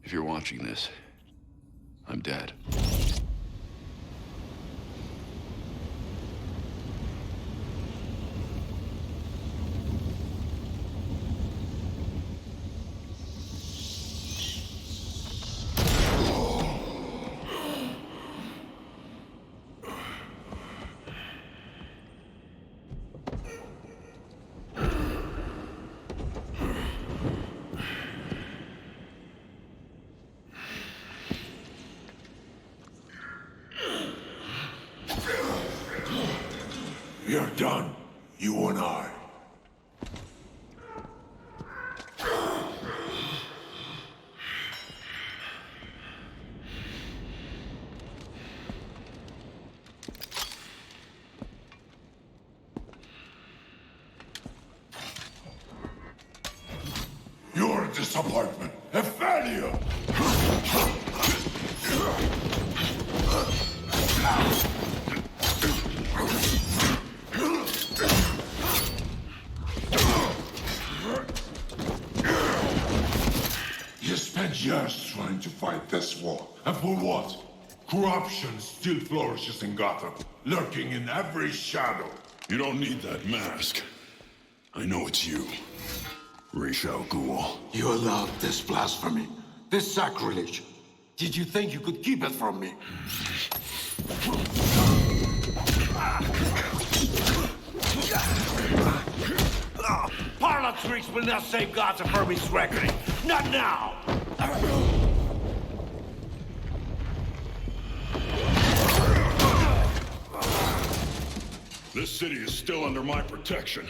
If you're watching this, I'm dead. You're done, you and I. You're a disappointment, a failure! You spent years trying to fight this war, and for what? Corruption still flourishes in Gotham, lurking in every shadow. You don't need that mask. I know it's you, Ra's al Ghul. You allowed this blasphemy, this sacrilege. Did you think you could keep it from me? Parlor tricks will not save Gotham from his reckoning. Not now! This city is still under my protection.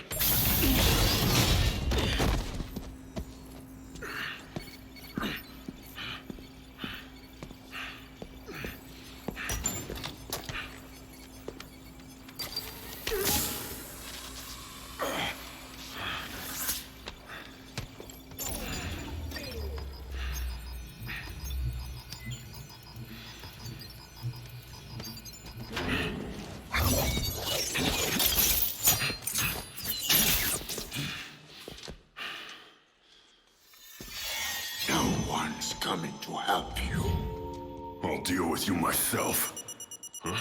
Coming to help you. I'll deal with you myself. Huh?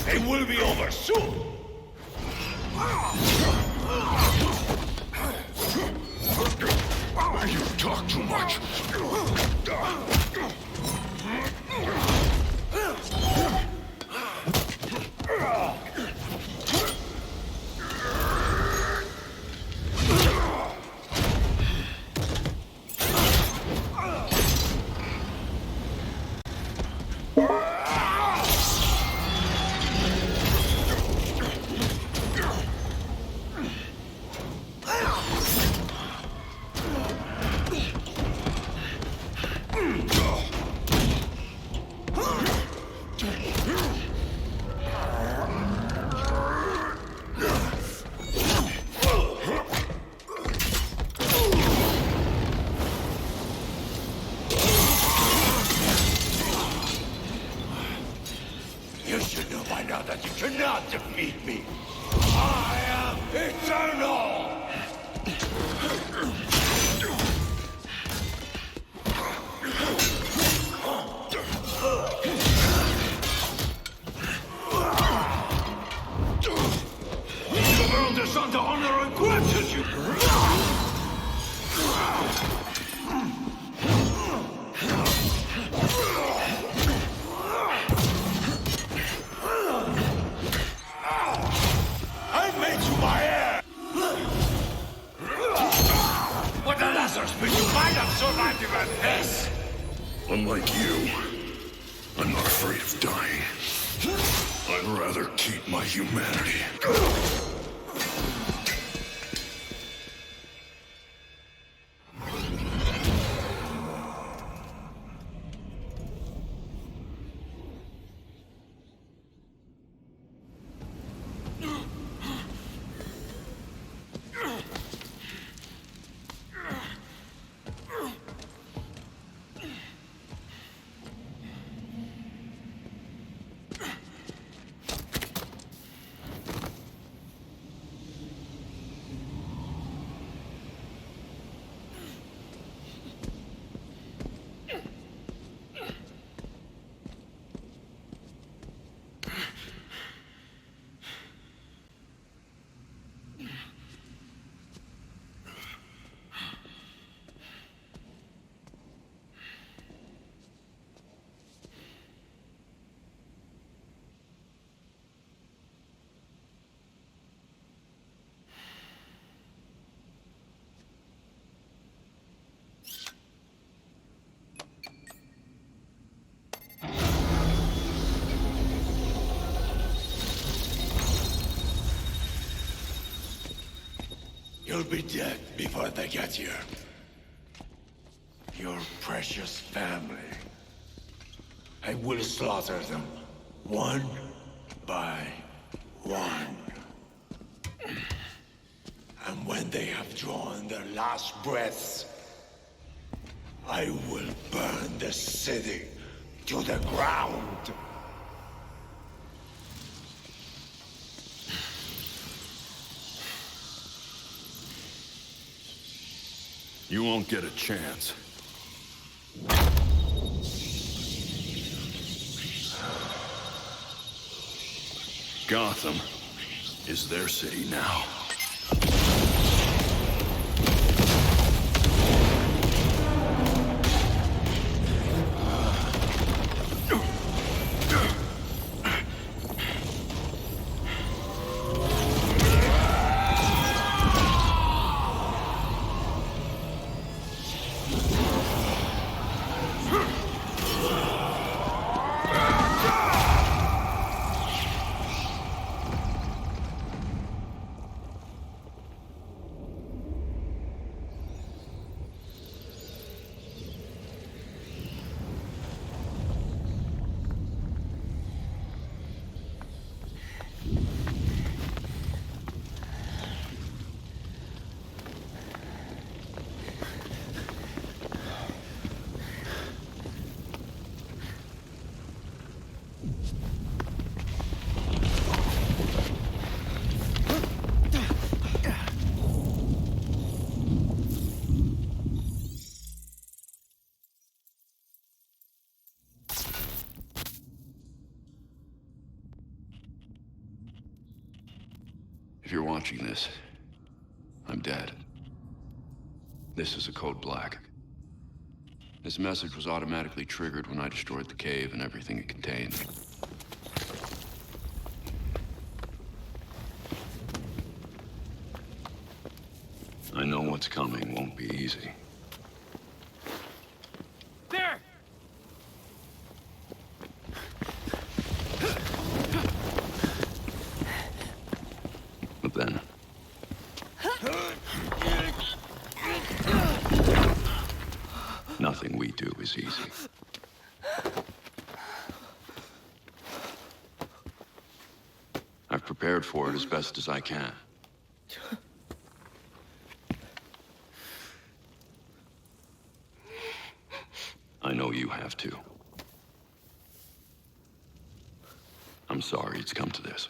It will be over soon! You talk too much. You should know by now that you cannot defeat me. I am eternal! The world is under honor and gratitude! What the Lazarus pit, you might have survived even this! Unlike you, I'm not afraid of dying. I'd rather keep my humanity. You'll be dead before they get here. Your precious family. I will slaughter them, one by one. And when they have drawn their last breaths, I will burn the city to the ground. You won't get a chance. Gotham is their city now. If you're watching this, I'm dead. This is a code black. This message was automatically triggered when I destroyed the cave and everything it contained. I know what's coming won't be easy. There! But then... nothing we do is easy. I've prepared for it as best as I can. I know you have too. I'm sorry it's come to this.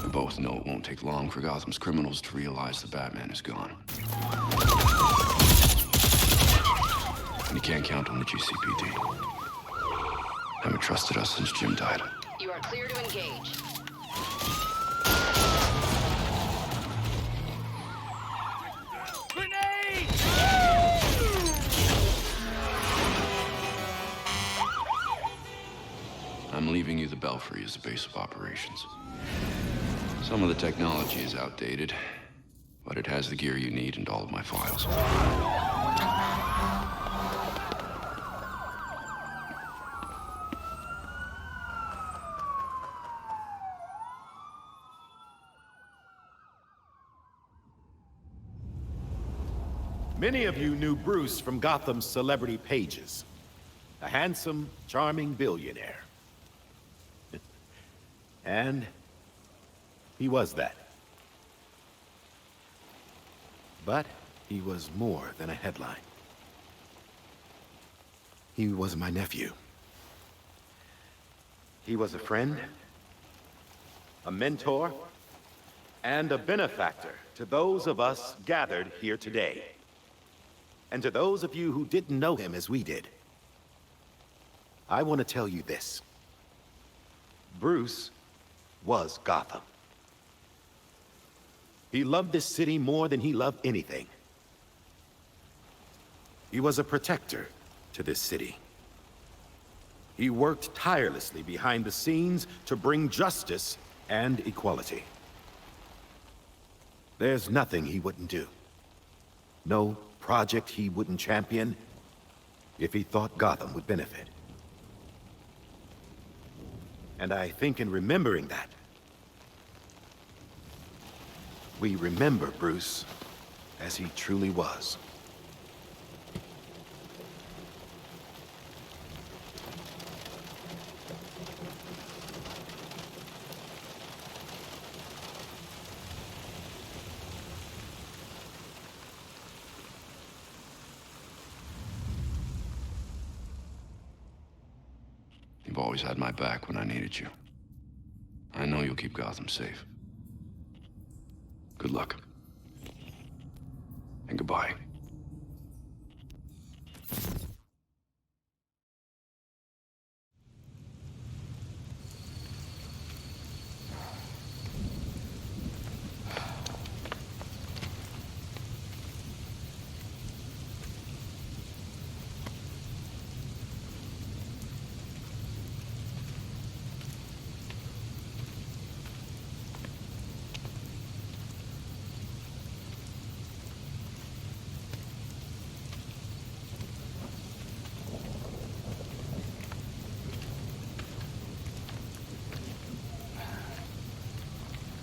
We both know it won't take long for Gotham's criminals to realize the Batman is gone. And you can't count on the GCPD. Haven't trusted us since Jim died. You are clear to engage. Grenade! I'm leaving you the Belfry as the base of operations. Some of the technology is outdated, but it has the gear you need and all of my files. Many of you knew Bruce from Gotham's celebrity pages. A handsome, charming billionaire. And he was that. But he was more than a headline. He was my nephew. He was a friend, a mentor, and a benefactor to those of us gathered here today. And to those of you who didn't know him as we did, I want to tell you this. Bruce was Gotham. He loved this city more than he loved anything. He was a protector to this city. He worked tirelessly behind the scenes to bring justice and equality. There's nothing he wouldn't do. No project he wouldn't champion if he thought Gotham would benefit. And I think in remembering that, we remember Bruce as he truly was. You've always had my back when I needed you. I know you'll keep Gotham safe. Good luck. And goodbye.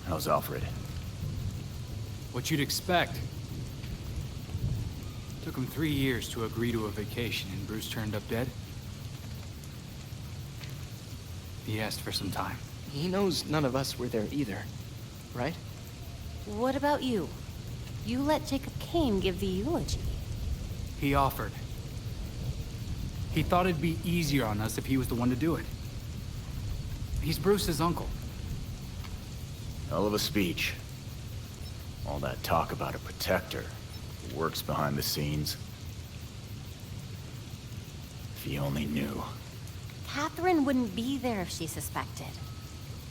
How's Alfred? What you'd expect. Took him 3 years to agree to a vacation, and Bruce turned up dead. He asked for some time. He knows none of us were there either, right? What about you? You let Jacob Kane give the eulogy. He offered. He thought it'd be easier on us if he was the one to do it. He's Bruce's uncle. Hell of a speech. All that talk about a protector who works behind the scenes. If he only knew. Catherine wouldn't be there if she suspected.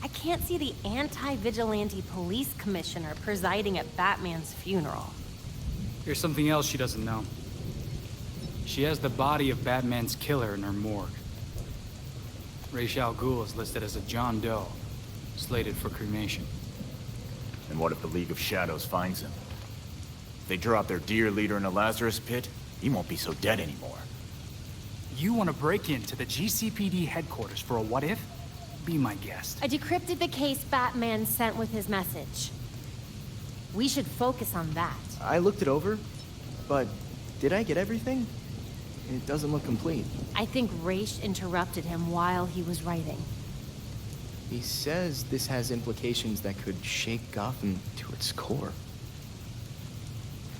I can't see the anti-vigilante police commissioner presiding at Batman's funeral. Here's something else she doesn't know. She has the body of Batman's killer in her morgue. Ra's al Ghul is listed as a John Doe, slated for cremation. And what if the League of Shadows finds him? If they drop their dear leader in a Lazarus pit, he won't be so dead anymore. You want to break into the GCPD headquarters for a what-if? Be my guest. I decrypted the case Batman sent with his message. We should focus on that. I looked it over, but did I get everything? It doesn't look complete. I think Ra's interrupted him while he was writing. He says this has implications that could shake Gotham to its core.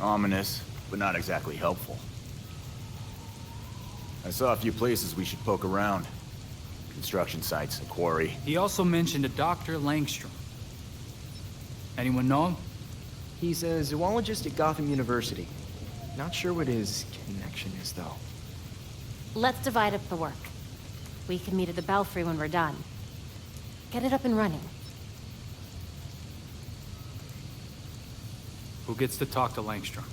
Ominous, but not exactly helpful. I saw a few places we should poke around. Construction sites, a quarry. He also mentioned a Dr. Langstrom. Anyone know him? He's a zoologist at Gotham University. Not sure what his connection is, though. Let's divide up the work. We can meet at the Belfry when we're done. Get it up and running. Who gets to talk to Langstrom?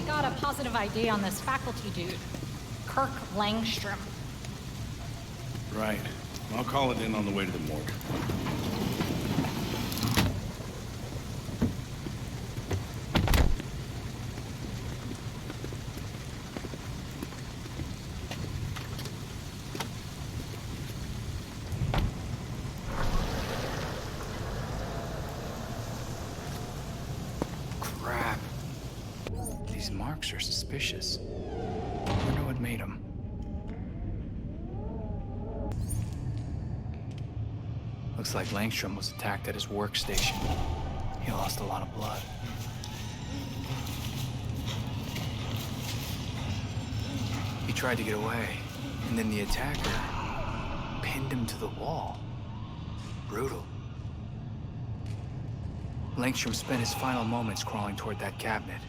Got a positive ID on this faculty dude. Kirk Langstrom. Right. I'll call it in on the way to the morgue. Crap. These marks are suspicious. I wonder what made them. Looks like Langstrom was attacked at his workstation. He lost a lot of blood. He tried to get away, and then the attacker pinned him to the wall. Brutal. Langstrom spent his final moments crawling toward that cabinet.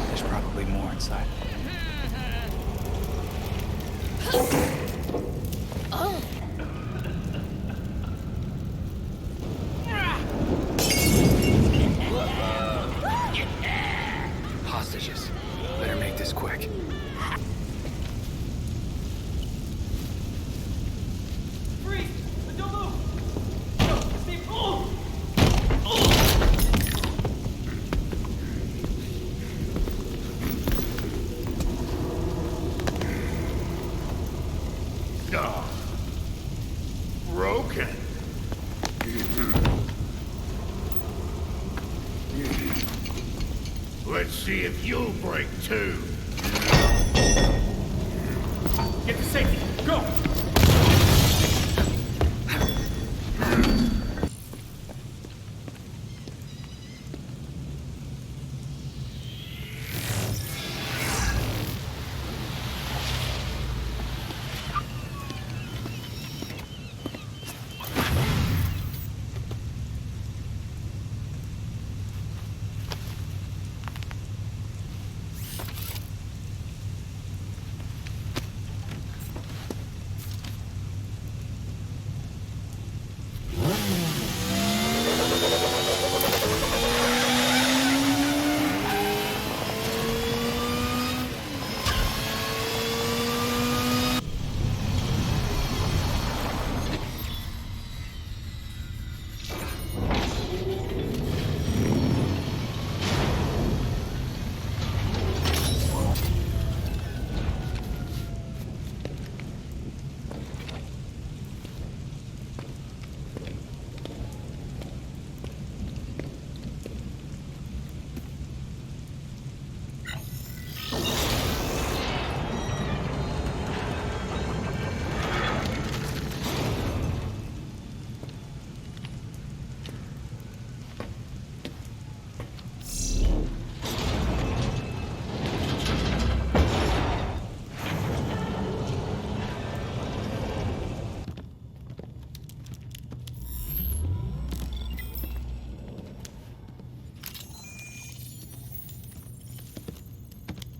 There's probably more inside. Hostages. Better make this quick. Freeze! Don't move! Stay pulled! Broken. Let's see if you'll break too. Get to safety! Go!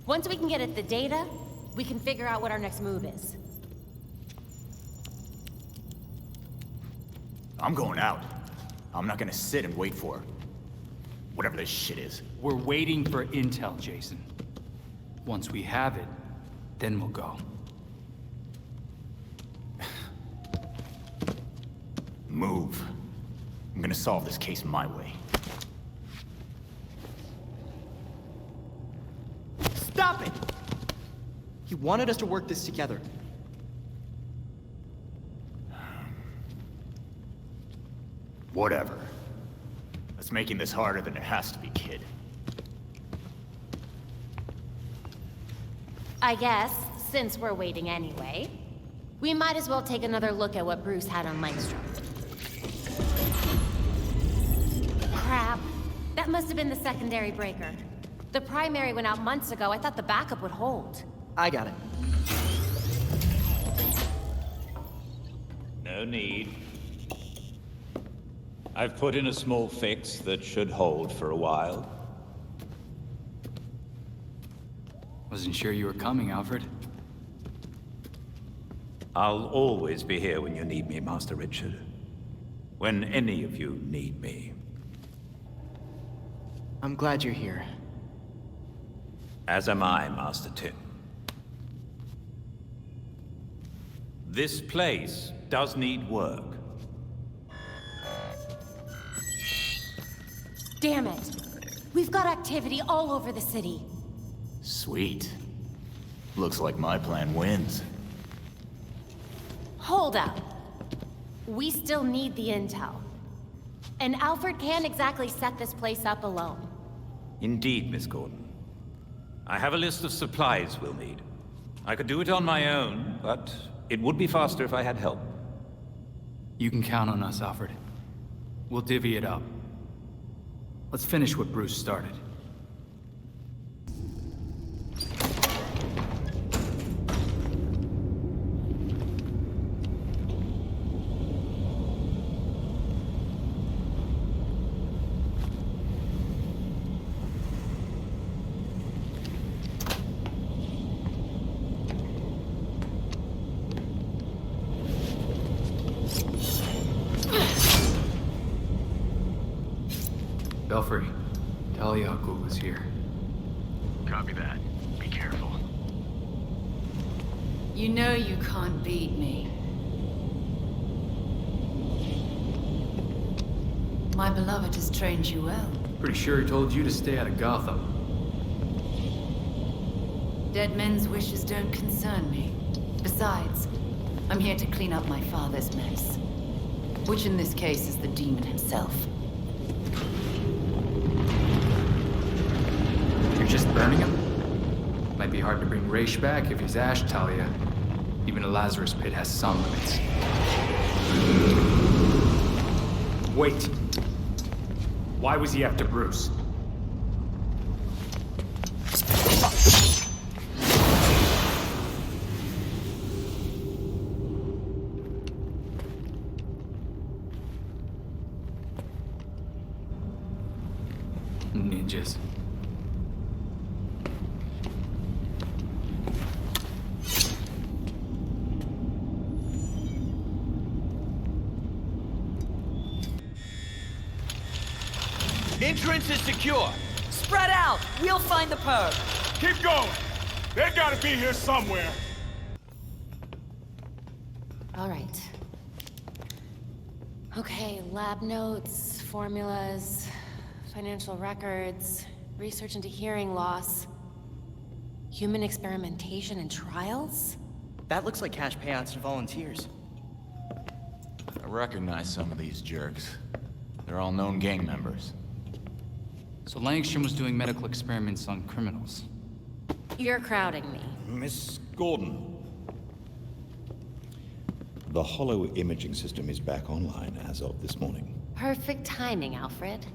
Once we can get at the data, we can figure out what our next move is. I'm going out. I'm not gonna sit and wait for whatever this shit is. We're waiting for intel, Jason. Once we have it, then we'll go. Move. I'm gonna solve this case my way. Stop it! He wanted us to work this together. Whatever. It's making this harder than it has to be, kid. I guess, since we're waiting anyway, we might as well take another look at what Bruce had on Langstrom. Crap. That must have been the secondary breaker. The primary went out months ago. I thought the backup would hold. I got it. No need. I've put in a small fix that should hold for a while. Wasn't sure you were coming, Alfred. I'll always be here when you need me, Master Richard. When any of you need me. I'm glad you're here. As am I, Master Tim. This place does need work. Damn it. We've got activity all over the city. Sweet. Looks like my plan wins. Hold up. We still need the intel. And Alfred can't exactly set this place up alone. Indeed, Miss Gordon. I have a list of supplies we'll need. I could do it on my own, but it would be faster if I had help. You can count on us, Alfred. We'll divvy it up. Let's finish what Bruce started. Belfry, Talia al Ghul is here. Copy that. Be careful. You know you can't beat me. My beloved has trained you well. Pretty sure he told you to stay out of Gotham. Dead men's wishes don't concern me. Besides, I'm here to clean up my father's mess. Which in this case is the demon himself. You're just burning him? Might be hard to bring Raish back if he's ash, Talia. Even a Lazarus pit has some limits. Wait. Why was he after Bruce? Ninjas. Entrance is secure. Spread out. We'll find the perp. Keep going! They gotta be here somewhere! All right. Okay, lab notes, formulas, financial records, research into hearing loss, human experimentation and trials? That looks like cash payouts to volunteers. I recognize some of these jerks. They're all known gang members. So Langstrom was doing medical experiments on criminals. You're crowding me. Miss Gordon. The hollow imaging system is back online as of this morning. Perfect timing, Alfred.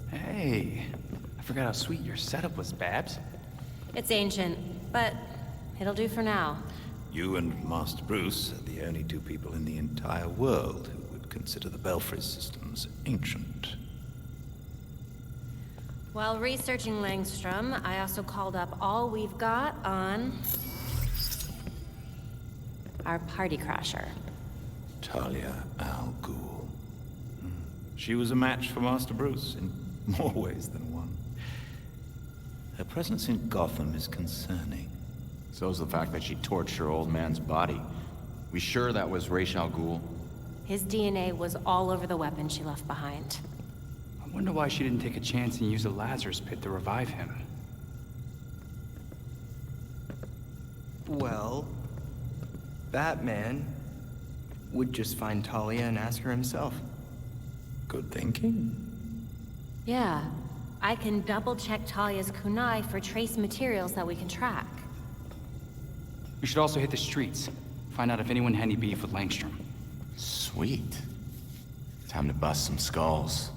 Hey, I forgot how sweet your setup was, Babs. It's ancient, but it'll do for now. You and Master Bruce are the only two people in the entire world who would consider the Belfry systems ancient. While researching Langstrom, I also called up all we've got on our party crasher. Talia al Ghul. She was a match for Master Bruce in more ways than one. Her presence in Gotham is concerning. So's the fact that she torched her old man's body. We sure that was Raish al Ghul? His DNA was all over the weapon she left behind. I wonder why she didn't take a chance and use a Lazarus pit to revive him. Well, Batman would just find Talia and ask her himself. Good thinking. Yeah, I can double-check Talia's kunai for trace materials that we can track. We should also hit the streets. Find out if anyone had any beef with Langstrom. Sweet. Time to bust some skulls.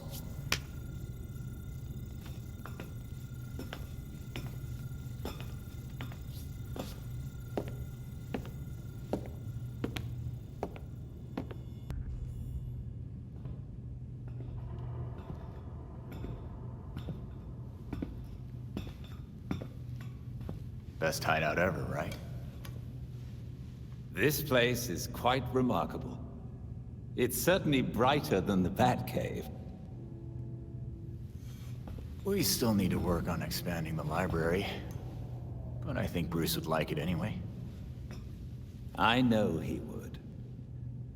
Best hideout ever, right? This place is quite remarkable. It's certainly brighter than the Batcave. We still need to work on expanding the library, but I think Bruce would like it anyway. I know he would.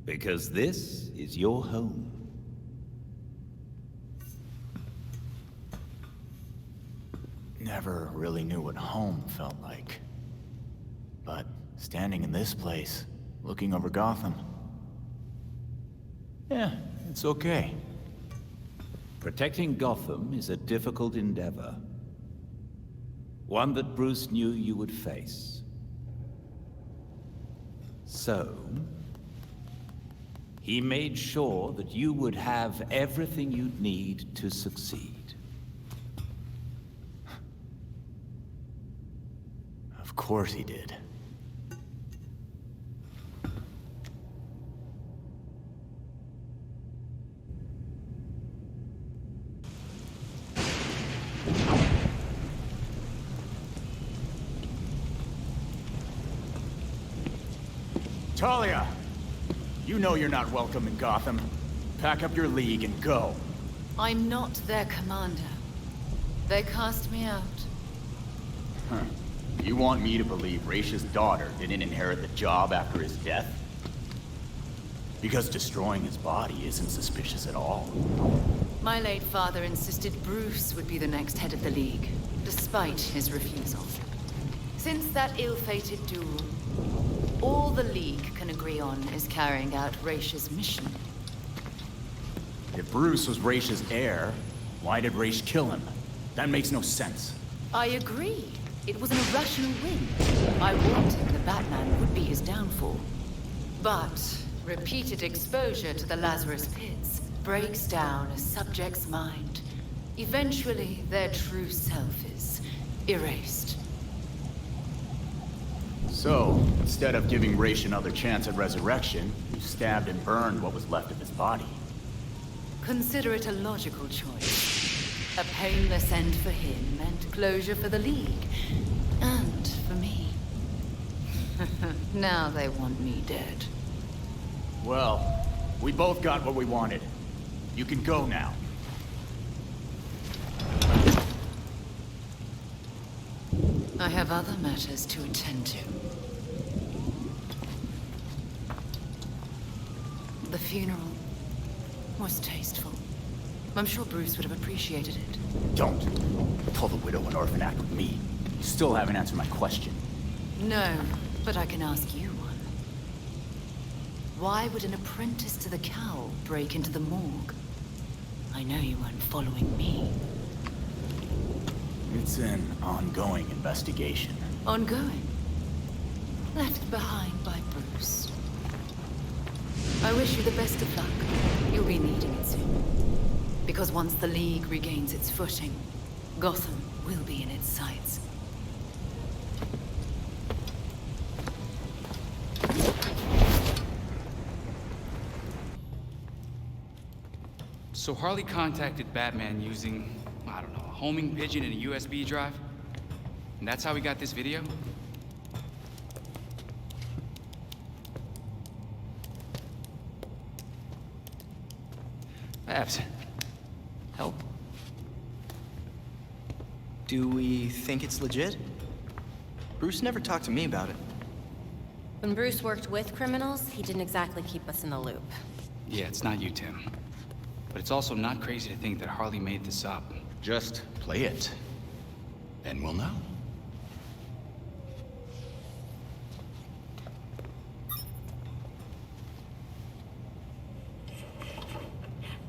Because this is your home. Never really knew what home felt like. But standing in this place, looking over Gotham... yeah, it's okay. Protecting Gotham is a difficult endeavor. One that Bruce knew you would face. So... he made sure that you would have everything you'd need to succeed. Of course he did. Talia! You know you're not welcome in Gotham. Pack up your league and go. I'm not their commander. They cast me out. Huh. You want me to believe Raisha's daughter didn't inherit the job after his death? Because destroying his body isn't suspicious at all. My late father insisted Bruce would be the next head of the League, despite his refusal. Since that ill-fated duel, all the League can agree on is carrying out Raisha's mission. If Bruce was Raisha's heir, why did Raish kill him? That makes no sense. I agree. It was an irrational whim. I warned him the Batman would be his downfall. But repeated exposure to the Lazarus Pits breaks down a subject's mind. Eventually, their true self is erased. So, instead of giving Raish another chance at resurrection, you stabbed and burned what was left of his body. Consider it a logical choice. A painless end for him and closure for the League. And for me. Now they want me dead. Well, we both got what we wanted. You can go now. I have other matters to attend to. The funeral was tasteful. I'm sure Bruce would have appreciated it. Don't. Pull the widow and orphan act with me. You still haven't answered my question. No, but I can ask you one. Why would an apprentice to the cowl break into the morgue? I know you weren't following me. It's an ongoing investigation. Ongoing? Left behind by Bruce. I wish you the best of luck. You'll be needing it soon. Because once the League regains its footing, Gotham will be in its sights. So Harley contacted Batman using, I don't know, a homing pigeon and a USB drive? And that's how we got this video? Babs, help. Do we think it's legit? Bruce never talked to me about it. When Bruce worked with criminals, he didn't exactly keep us in the loop. Yeah, it's not you, Tim. But it's also not crazy to think that Harley made this up. Just play it. Then we'll know.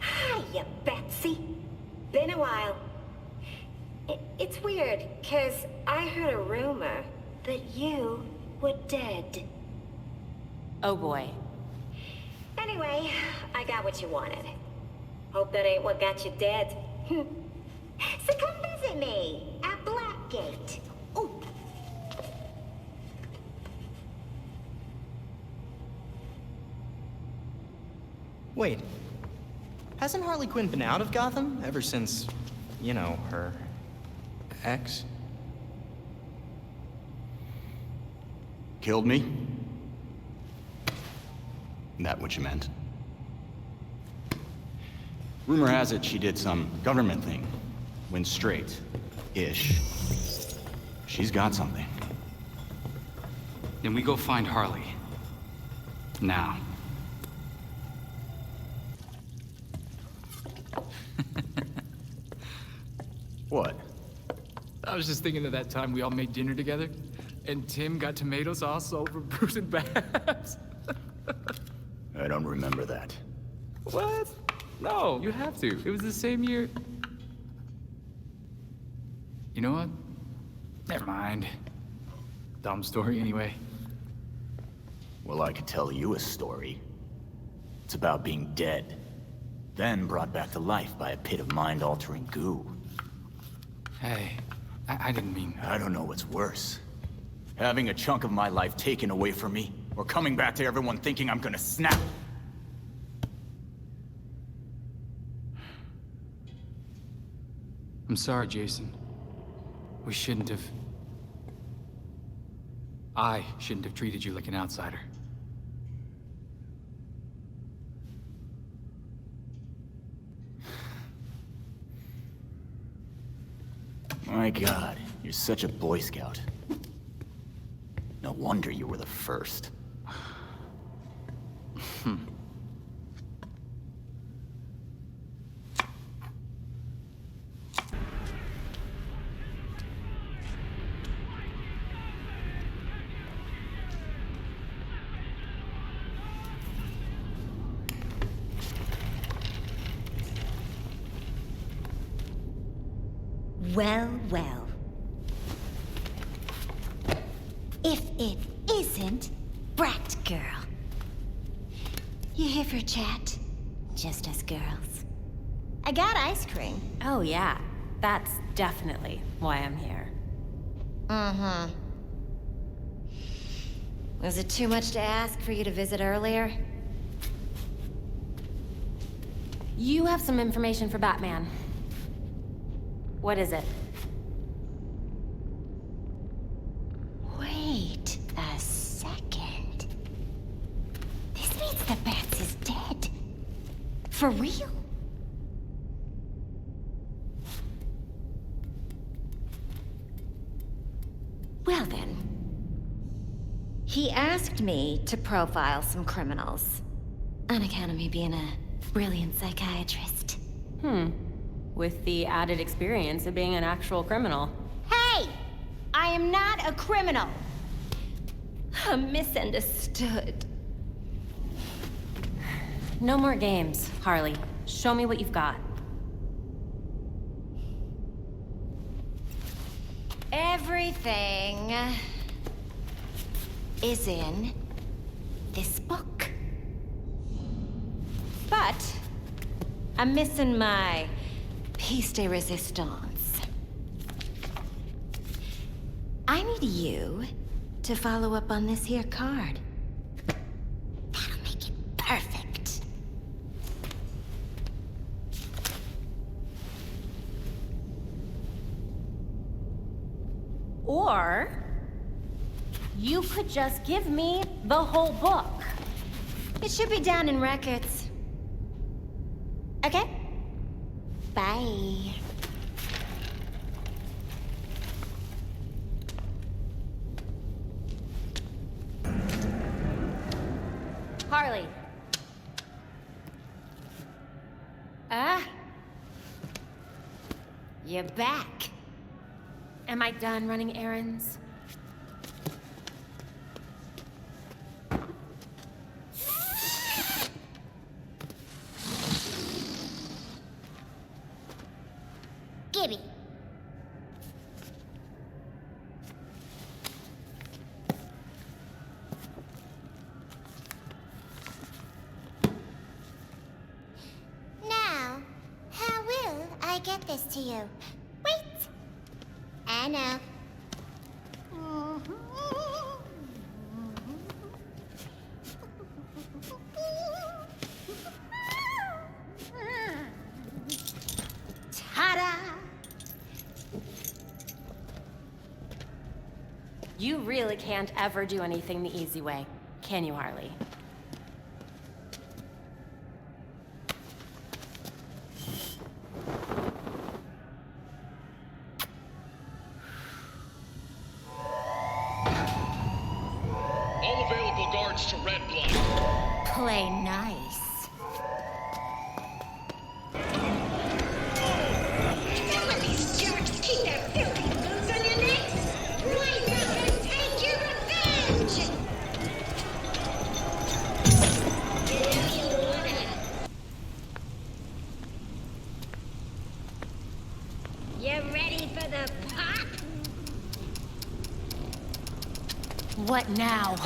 Hiya, Betsy. Been a while. It's weird, 'cause I heard a rumor that you were dead. Oh boy. Anyway, I got what you wanted. Hope that ain't what got you dead. So come visit me at Blackgate. Ooh. Wait. Hasn't Harley Quinn been out of Gotham ever since, you know, her ex? Killed me? That what you meant? Rumor has it she did some government thing. Went straight. Ish. She's got something. Then we go find Harley. Now. What? I was just thinking of that time we all made dinner together, and Tim got tomato sauce all over Bruce and Babs. I don't remember that. What? No, you have to. It was the same year. You know what? Never mind. Dumb story anyway. Well, I could tell you a story. It's about being dead, then brought back to life by a pit of mind-altering goo. Hey, I didn't mean... I don't know what's worse. Having a chunk of my life taken away from me, or coming back to everyone thinking I'm gonna snap. I'm sorry, Jason. We shouldn't have... I shouldn't have treated you like an outsider. My God, you're such a Boy Scout. No wonder you were the first. Well, well. If it isn't Brat Girl. You here for a chat? Just us girls. I got ice cream. Oh, yeah. That's definitely why I'm here. Mm-hmm. Was it too much to ask for you to visit earlier? You have some information for Batman. What is it? Wait a second. This means the Bats is dead. For real? Well then. He asked me to profile some criminals. On account of me being a brilliant psychiatrist. With the added experience of being an actual criminal. Hey! I am not a criminal! I'm misunderstood. No more games, Harley. Show me what you've got. Everything is in this book. But I'm missing my piece de resistance. I need you to follow up on this here card. That'll make it perfect. Or you could just give me the whole book. It should be down in records. Okay? Bye. Harley. You're back. Am I done running errands? Gibby. Now, to you. Wait! I know. Ta-da! You really can't ever do anything the easy way, can you, Harley? All available guards to Red Block. Play nice. Some of these jerks keep their filthy boots on your necks. Rise up and take your revenge! If you wanna. You ready for the pop? What now?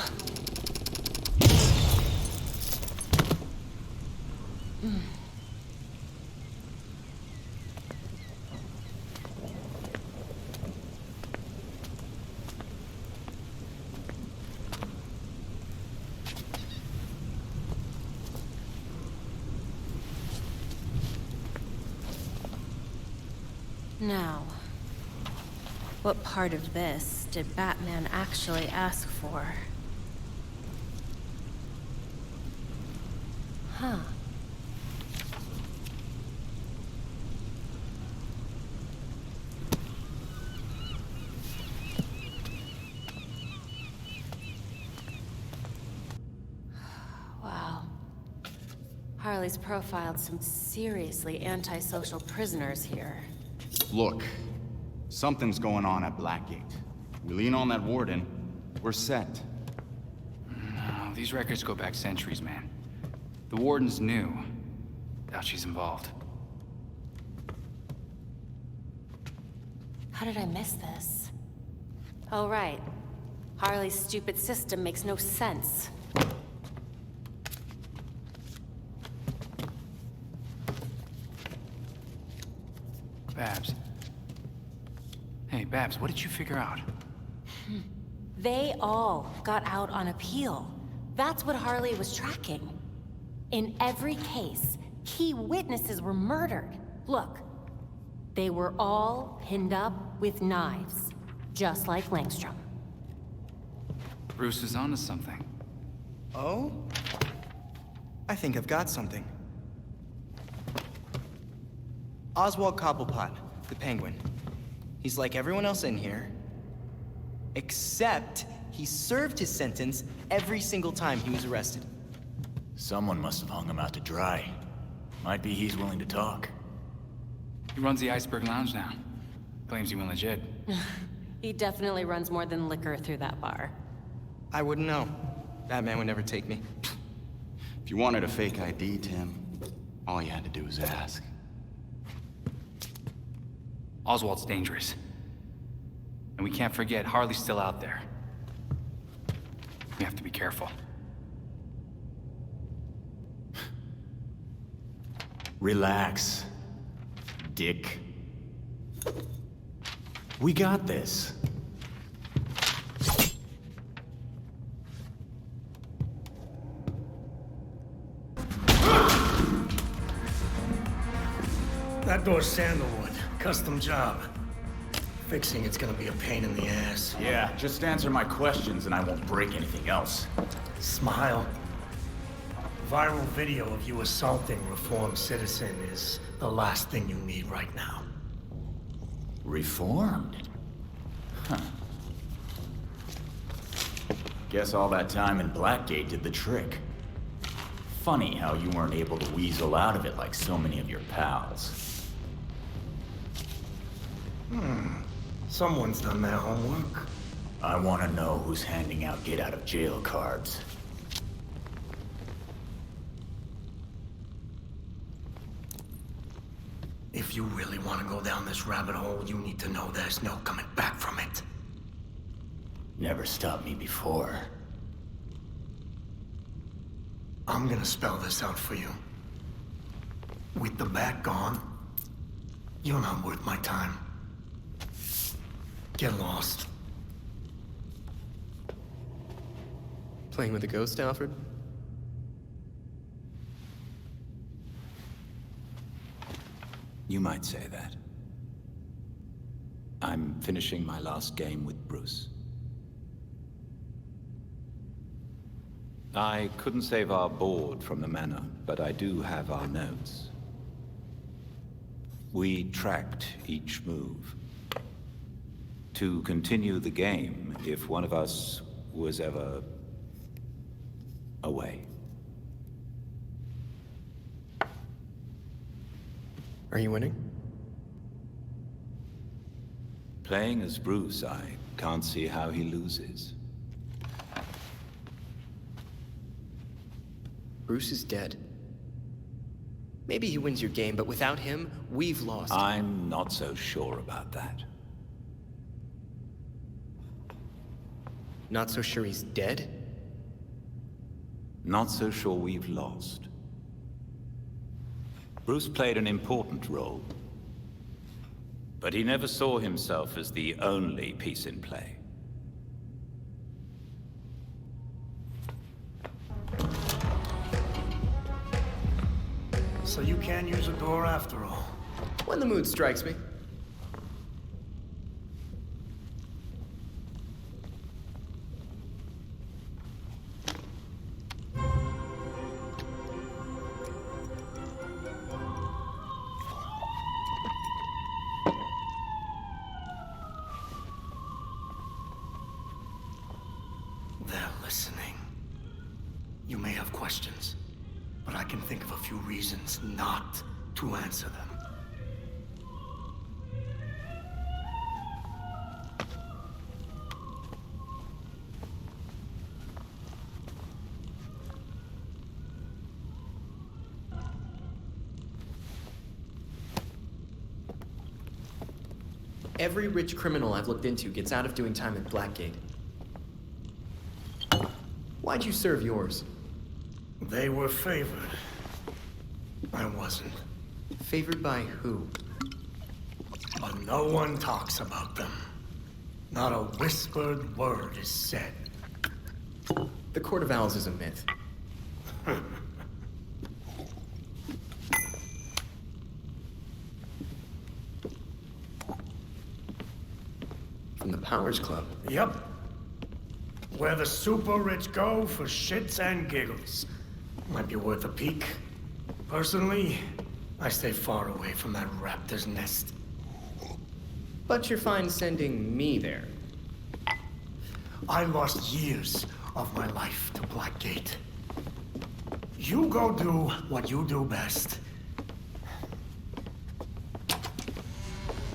Now, what part of this did Batman actually ask for? Huh. Wow. Harley's profiled some seriously antisocial prisoners here. Look, something's going on at Blackgate. We lean on that warden, we're set. No, these records go back centuries, man. The warden's new. Doubt she's involved. How did I miss this? Oh, right. Harley's stupid system makes no sense. Babs. Hey, Babs, what did you figure out? They all got out on appeal. That's what Harley was tracking. In every case, key witnesses were murdered. Look, they were all pinned up with knives, just like Langstrom. Bruce is onto something. Oh? I think I've got something. Oswald Cobblepot, the Penguin. He's like everyone else in here, except he served his sentence every single time he was arrested. Someone must have hung him out to dry. Might be he's willing to talk. He runs the Iceberg Lounge now. Claims he went legit. He definitely runs more than liquor through that bar. I wouldn't know. Batman would never take me. If you wanted a fake ID, Tim, all you had to do was ask. Oswald's dangerous. And we can't forget Harley's still out there. We have to be careful. Relax, Dick. We got this. That door's sandalwood. Custom job. Fixing it's gonna be a pain in the ass. Yeah, just answer my questions and I won't break anything else. Smile. Viral video of you assaulting reformed citizen is the last thing you need right now. Reformed? Huh. Guess all that time in Blackgate did the trick. Funny how you weren't able to weasel out of it like so many of your pals. Someone's done their homework. I want to know who's handing out get-out-of-jail cards. If you really want to go down this rabbit hole, you need to know there's no coming back from it. Never stopped me before. I'm gonna spell this out for you. With the bat gone, You're not worth my time. Get lost. Playing with a ghost, Alfred? You might say that. I'm finishing my last game with Bruce. I couldn't save our board from the manor, but I do have our notes. We tracked each move. To continue the game if one of us was ever away. Are you winning? Playing as Bruce, I can't see how he loses. Bruce is dead. Maybe he wins your game, but without him, we've lost. I'm not so sure about that. Not so sure he's dead? Not so sure we've lost. Bruce played an important role, but he never saw himself as the only piece in play. So you can't use a door after all. When the mood strikes me. They're listening. You may have questions, but I can think of a few reasons not to answer them. Every rich criminal I've looked into gets out of doing time at Blackgate. Why'd you serve yours? They were favored. I wasn't. Favored by who? But no one talks about them. Not a whispered word is said. The Court of Owls is a myth. From the Powers Club? Yep. Where the super rich go for shits and giggles. Might be worth a peek. Personally, I stay far away from that raptor's nest. But you're fine sending me there. I lost years of my life to Blackgate. You go do what you do best.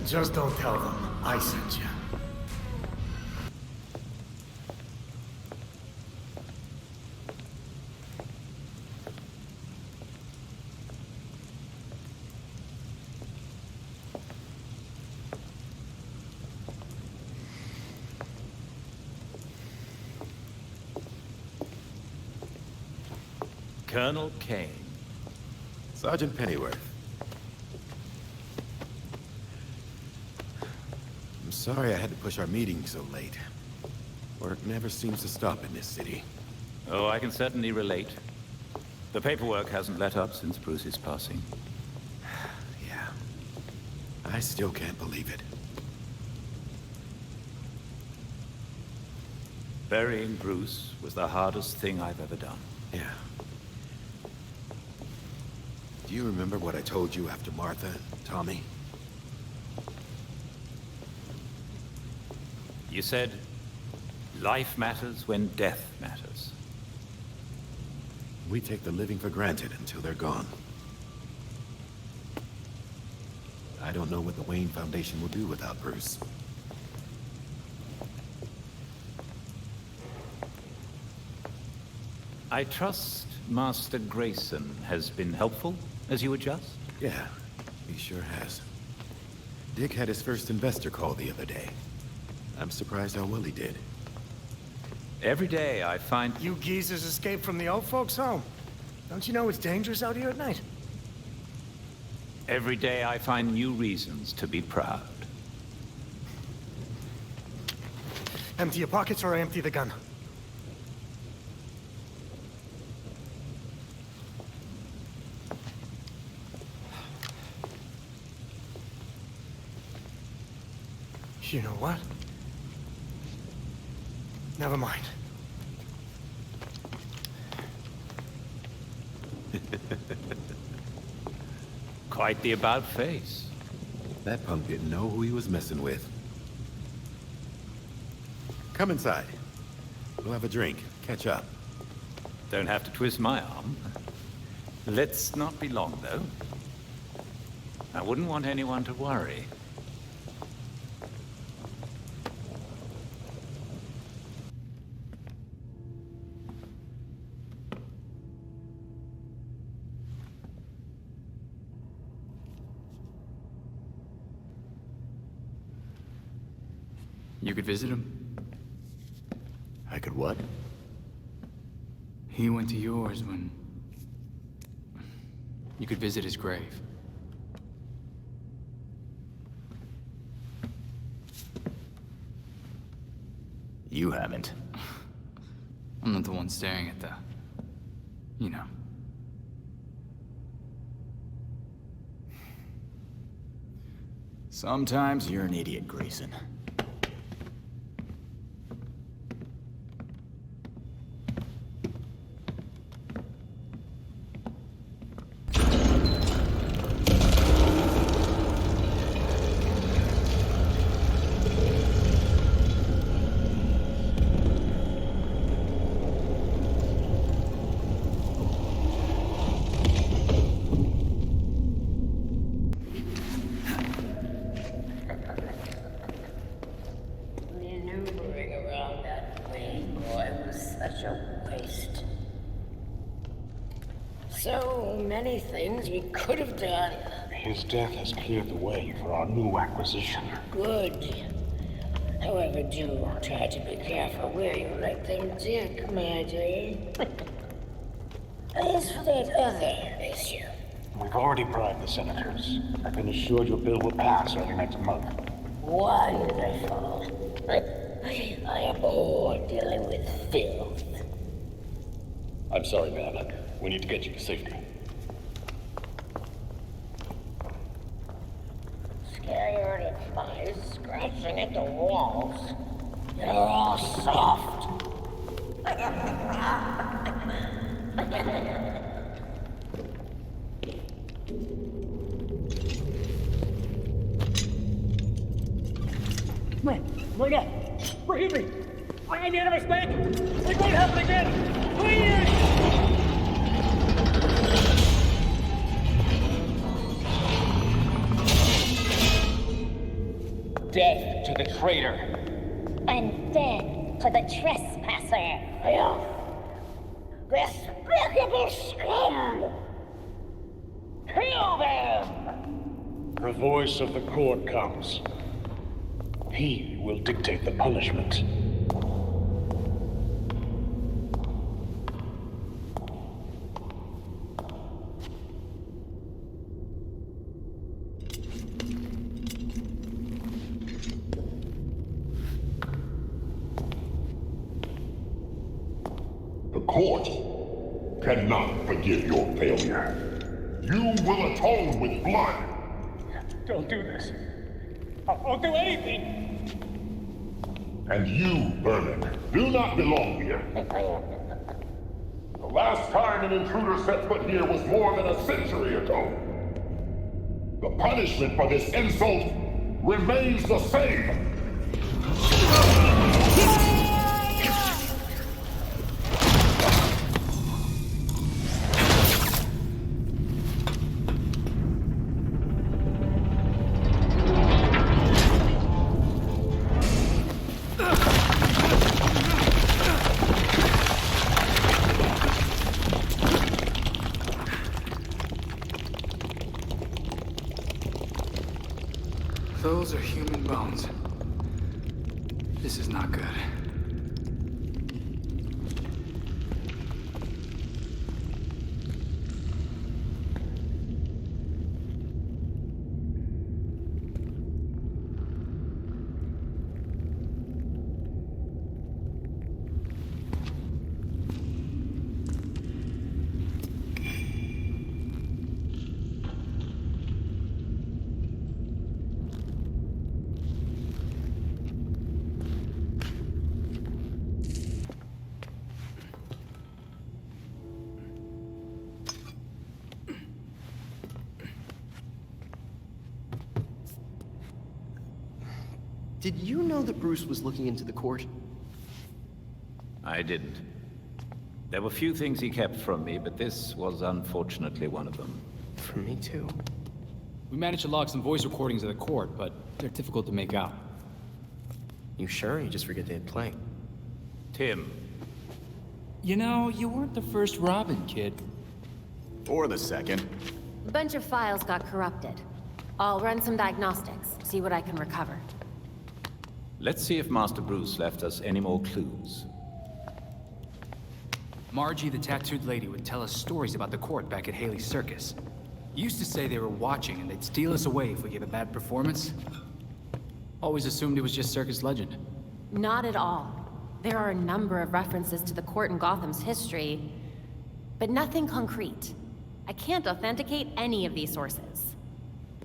Just don't tell them I sent you. Colonel Kane. Sergeant Pennyworth. I'm sorry I had to push our meeting so late. Work never seems to stop in this city. Oh, I can certainly relate. The paperwork hasn't let up since Bruce's passing. Yeah. I still can't believe it. Burying Bruce was the hardest thing I've ever done. Yeah. Do you remember what I told you after Martha and Tommy? You said, life matters when death matters. We take the living for granted until they're gone. I don't know what the Wayne Foundation will do without Bruce. I trust Master Grayson has been helpful as you adjust? Yeah, he sure has. Dick had his first investor call the other day. I'm surprised how well he did. Every day I find... You geezers escaped from the old folks' home. Don't you know it's dangerous out here at night? Every day I find new reasons to be proud. Empty your pockets or I empty the gun. You know what? Never mind. Quite the about-face. That punk didn't know who he was messing with. Come inside. We'll have a drink, catch up. Don't have to twist my arm. Let's not be long, though. I wouldn't want anyone to worry. You could visit him. I could what? He went to yours when... You could visit his grave. You haven't. I'm not the one staring at the... You know. Sometimes you're an idiot, Grayson. Maneuvering around that way, boy, was such a waste. So many things we could have done. His death has cleared the way for our new acquisition. Good. However, do try to be careful where you let them dig, Major. As for that other issue, We've already bribed the senators. I've been assured your bill will pass early next month. wonderful. I am bored dealing with filth. I'm sorry, man. We need to get you to safety. Scared of flies scratching at the walls. You're all soft. Wait up! Forgive me! I made a mistake! It won't happen again! Please! Death to the traitor. And death to the trespasser. Despicable scum! Kill them! The voice of the court comes. He will dictate the punishment. The court cannot forgive your failure. You will atone with blood. Don't do this. I'll do anything! And you, Vernon, do not belong here. The last time an intruder set foot here was more than a century ago. The punishment for this insult remains the same. Those are human bones. This is not good. Did you know that Bruce was looking into the court? I didn't. There were few things he kept from me, but this was unfortunately one of them. From me too. We managed to log some voice recordings of the court, but they're difficult to make out. You sure? You just forget they had playing. Tim. You know, you weren't the first Robin, kid. Or the second. A bunch of files got corrupted. I'll run some diagnostics, see what I can recover. Let's see if Master Bruce left us any more clues. Margie, the tattooed lady, would tell us stories about the court back at Haley's Circus. Used to say they were watching and they'd steal us away if we gave a bad performance. Always assumed it was just circus legend. Not at all. There are a number of references to the court in Gotham's history, but nothing concrete. I can't authenticate any of these sources.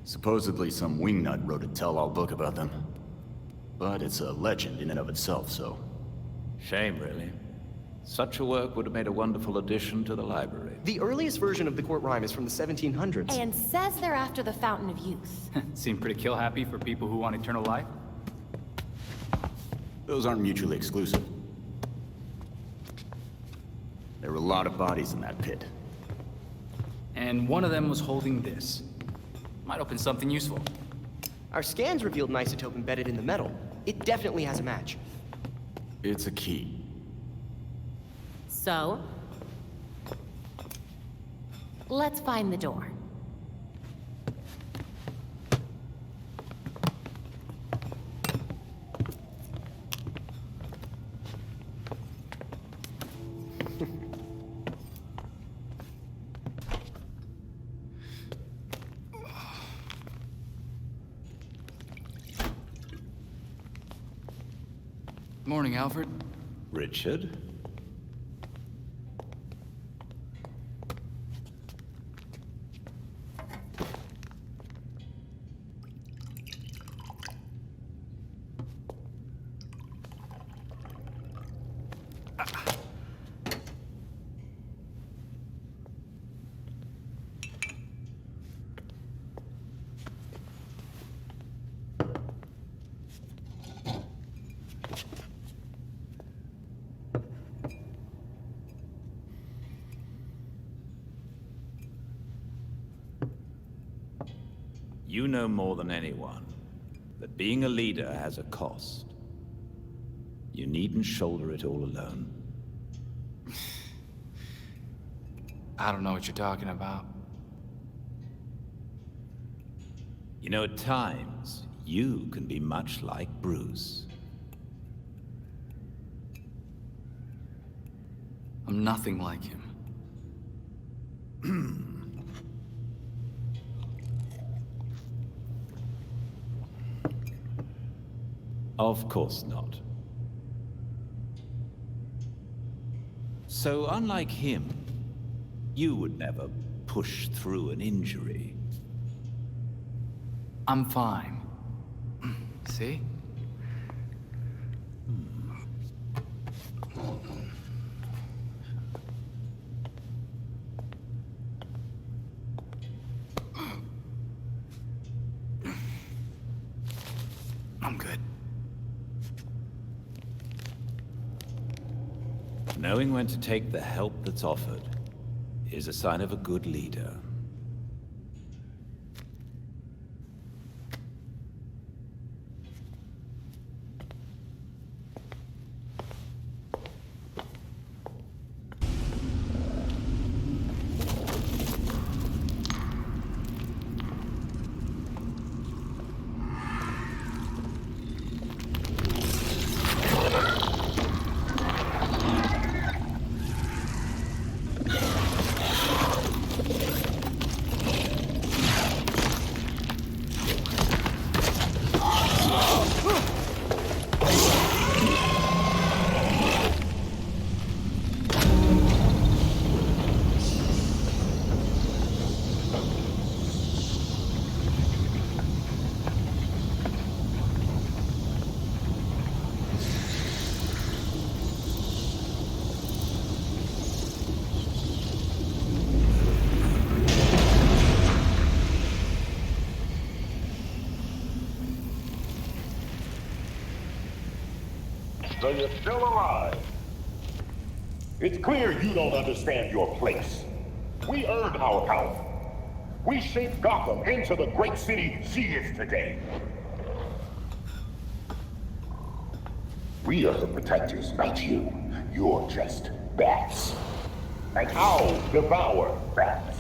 Supposedly some wingnut wrote a tell-all book about them. But it's a legend in and of itself, so... Shame, really. Such a work would have made a wonderful addition to the library. The earliest version of the court rhyme is from the 1700s. And says they're after the Fountain of Youth. Seem pretty kill-happy for people who want eternal life. Those aren't mutually exclusive. There were a lot of bodies in that pit. And one of them was holding this. Might open something useful. Our scans revealed an isotope embedded in the metal. It definitely has a match. It's a key. So? Let's find the door. Morning, Alfred. Richard? You know more than anyone that being a leader has a cost. You needn't shoulder it all alone. I don't know what you're talking about. You know, at times, you can be much like Bruce. I'm nothing like him. Of course not. So, unlike him, you would never push through an injury. I'm fine. See? I'm good. Knowing when to take the help that's offered is a sign of a good leader. So you're still alive. It's clear you don't understand your place. We earned our power. We shaped Gotham into the great city she is today. We are the protectors, not you. You're just bats. And I'll devour bats.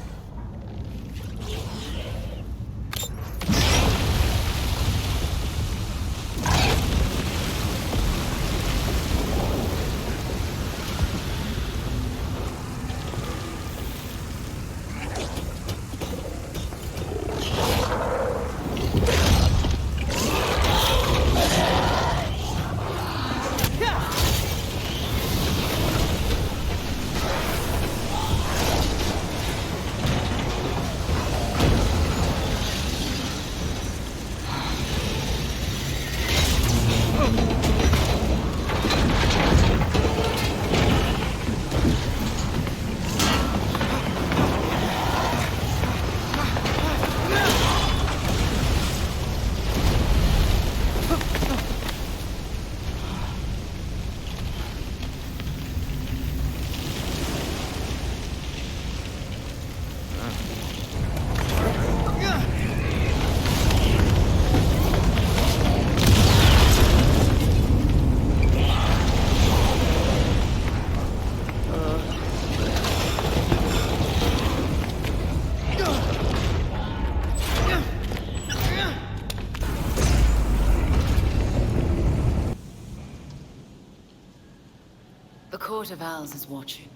The Court of Owls is watching.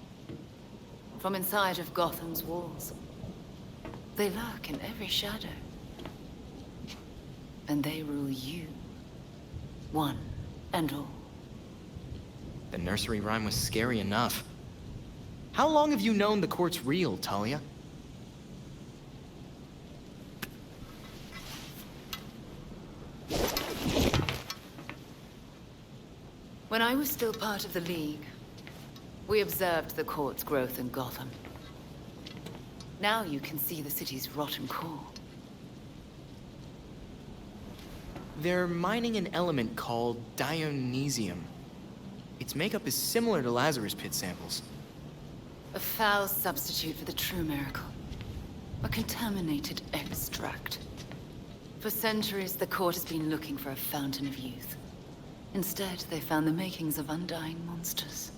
From inside of Gotham's walls. They lurk in every shadow. And they rule you. One and all. The nursery rhyme was scary enough. How long have you known the court's real, Talia? When I was still part of the League, we observed the court's growth in Gotham. Now you can see the city's rotten core. They're mining an element called Dionysium. Its makeup is similar to Lazarus Pit samples. A foul substitute for the true miracle. A contaminated extract. For centuries, the court has been looking for a fountain of youth. Instead, they found the makings of undying monsters.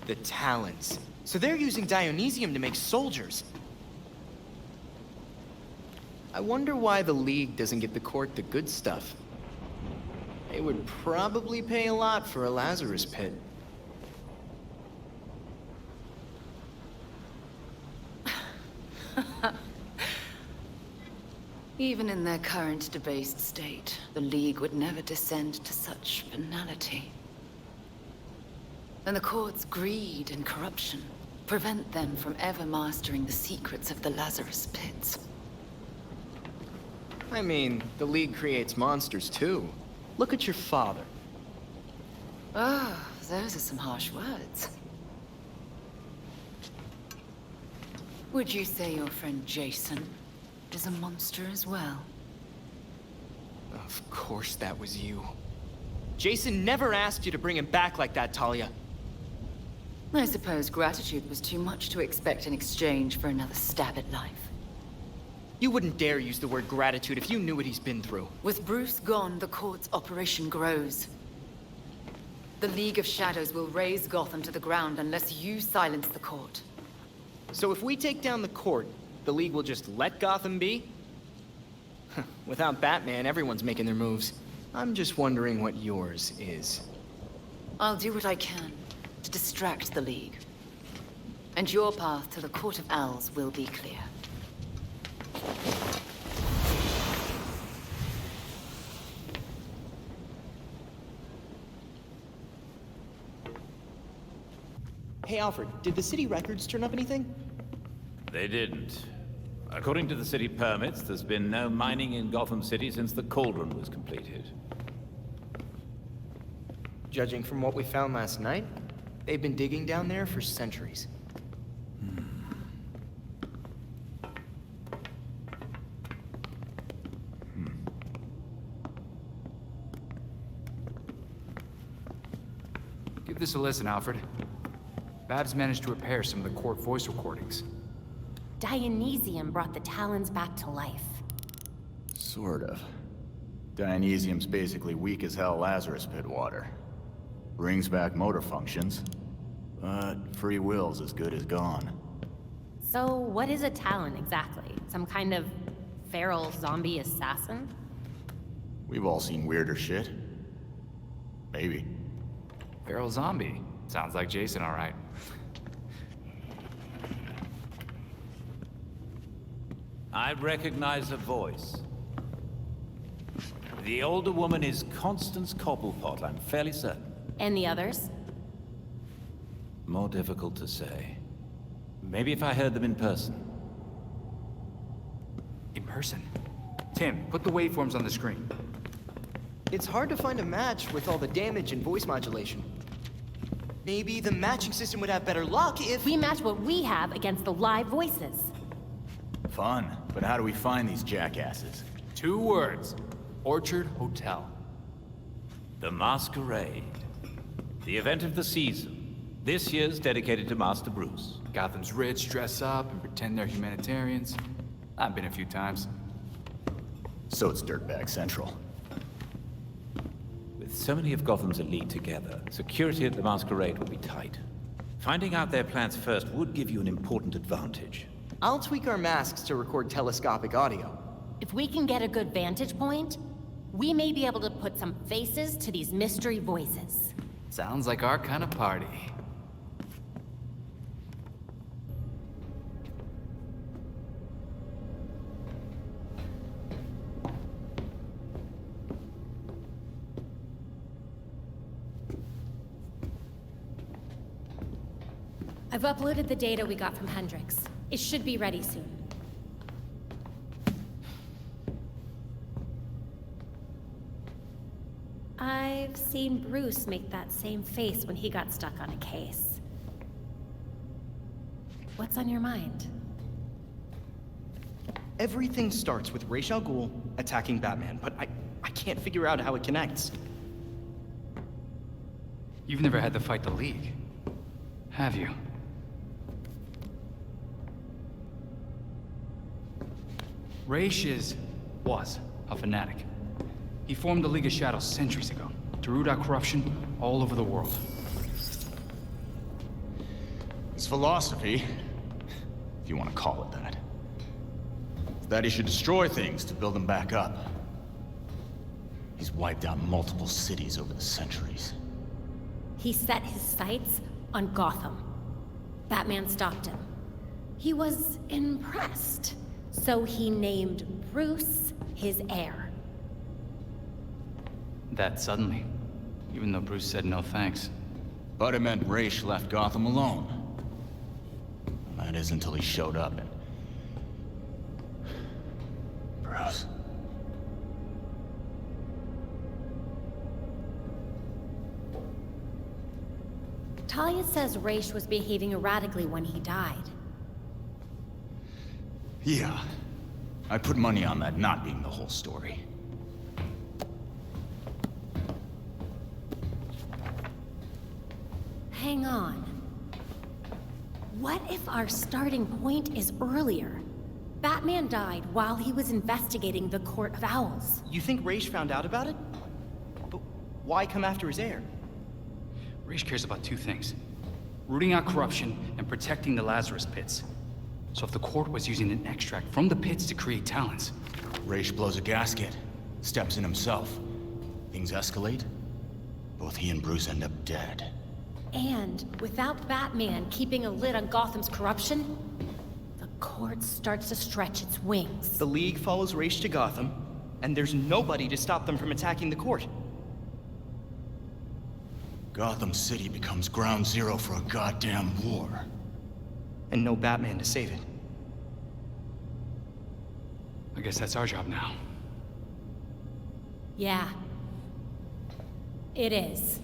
The Talons. So they're using Dionysium to make soldiers. I wonder why the League doesn't get the court the good stuff. They would probably pay a lot for a Lazarus Pit. Even in their current debased state, the League would never descend to such banality. And the court's greed and corruption prevent them from ever mastering the secrets of the Lazarus Pits. I mean, the League creates monsters too. Look at your father. Oh, those are some harsh words. Would you say your friend Jason is a monster as well? Of course that was you. Jason never asked you to bring him back like that, Talia. I suppose gratitude was too much to expect in exchange for another stab at life. You wouldn't dare use the word gratitude if you knew what he's been through. With Bruce gone, the court's operation grows. The League of Shadows will raze Gotham to the ground unless you silence the court. So if we take down the court, the League will just let Gotham be? Without Batman, everyone's making their moves. I'm just wondering what yours is. I'll do what I can to distract the League. And your path to the Court of Owls will be clear. Hey, Alfred, did the city records turn up anything? They didn't. According to the city permits, there's been no mining in Gotham City since the Cauldron was completed. Judging from what we found last night, they've been digging down there for centuries. Give this a listen, Alfred. Babs managed to repair some of the court voice recordings. Dionysium brought the Talons back to life. Sort of. Dionysium's basically weak as hell Lazarus Pit water. Brings back motor functions, but free will's as good as gone. So what is a Talon exactly? Some kind of feral zombie assassin? We've all seen weirder shit. Maybe. Feral zombie. Sounds like Jason, all right. I recognize a voice. The older woman is Constance Cobblepot, I'm fairly certain. And the others? More difficult to say. Maybe if I heard them in person. In person? Tim, put the waveforms on the screen. It's hard to find a match with all the damage and voice modulation. Maybe the matching system would have better luck if... We match what we have against the live voices. Fun, but how do we find these jackasses? 2 words. Orchard Hotel. The Masquerade. The event of the season. This year's dedicated to Master Bruce. Gotham's rich dress up and pretend they're humanitarians. I've been a few times. So it's Dirtbag Central. With so many of Gotham's elite together, security at the Masquerade will be tight. Finding out their plans first would give you an important advantage. I'll tweak our masks to record telescopic audio. If we can get a good vantage point, we may be able to put some faces to these mystery voices. Sounds like our kind of party. I've uploaded the data we got from Hendrix. It should be ready soon. I've seen Bruce make that same face when he got stuck on a case. What's on your mind? Everything starts with Ra's al Ghul attacking Batman, but I can't figure out how it connects. You've never had to fight the League, have you? Ra's was a fanatic. He formed the League of Shadows centuries ago to root out corruption all over the world. His philosophy, if you want to call it that, is that he should destroy things to build them back up. He's wiped out multiple cities over the centuries. He set his sights on Gotham. Batman stopped him. He was impressed, so he named Bruce his heir. That suddenly, even though Bruce said no thanks. But it meant Ra's left Gotham alone. That is until he showed up and... Bruce. Talia says Ra's was behaving erratically when he died. Yeah. I put money on that not being the whole story. Hang on. What if our starting point is earlier? Batman died while he was investigating the Court of Owls. You think Ra's found out about it? But why come after his heir? Ra's cares about 2 things. Rooting out corruption and protecting the Lazarus Pits. So if the court was using an extract from the pits to create Talons... Ra's blows a gasket, steps in himself. Things escalate. Both he and Bruce end up dead. And without Batman keeping a lid on Gotham's corruption, the court starts to stretch its wings. The League follows Ra's to Gotham, and there's nobody to stop them from attacking the court. Gotham City becomes ground zero for a goddamn war. And no Batman to save it. I guess that's our job now. Yeah. It is.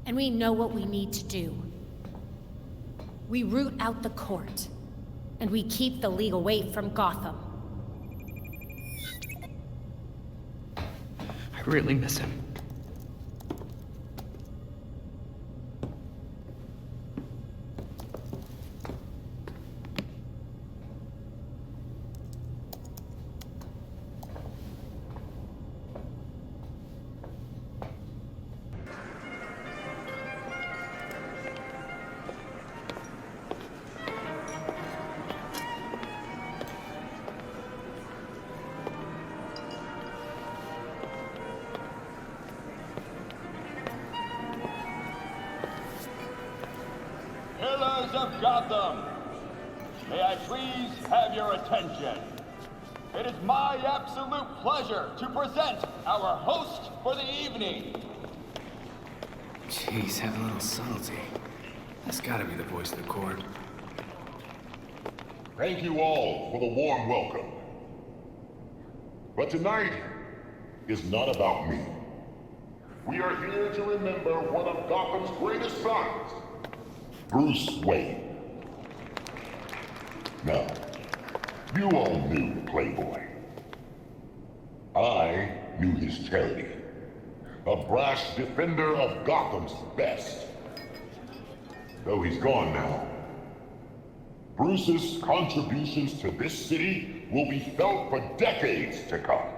And we know what we need to do. We root out the court, and we keep the League away from Gotham. I really miss him. of Gotham, may I please have your attention? It is my absolute pleasure to present our host for the evening. Jeez, have a little subtlety. That's gotta be the voice of the court. Thank you all for the warm welcome. But tonight is not about me. We are here to remember one of Gotham's greatest sons, Bruce Wayne. Now, you all knew the Playboy. I knew his charity. A brash defender of Gotham's best. Though he's gone now, Bruce's contributions to this city will be felt for decades to come.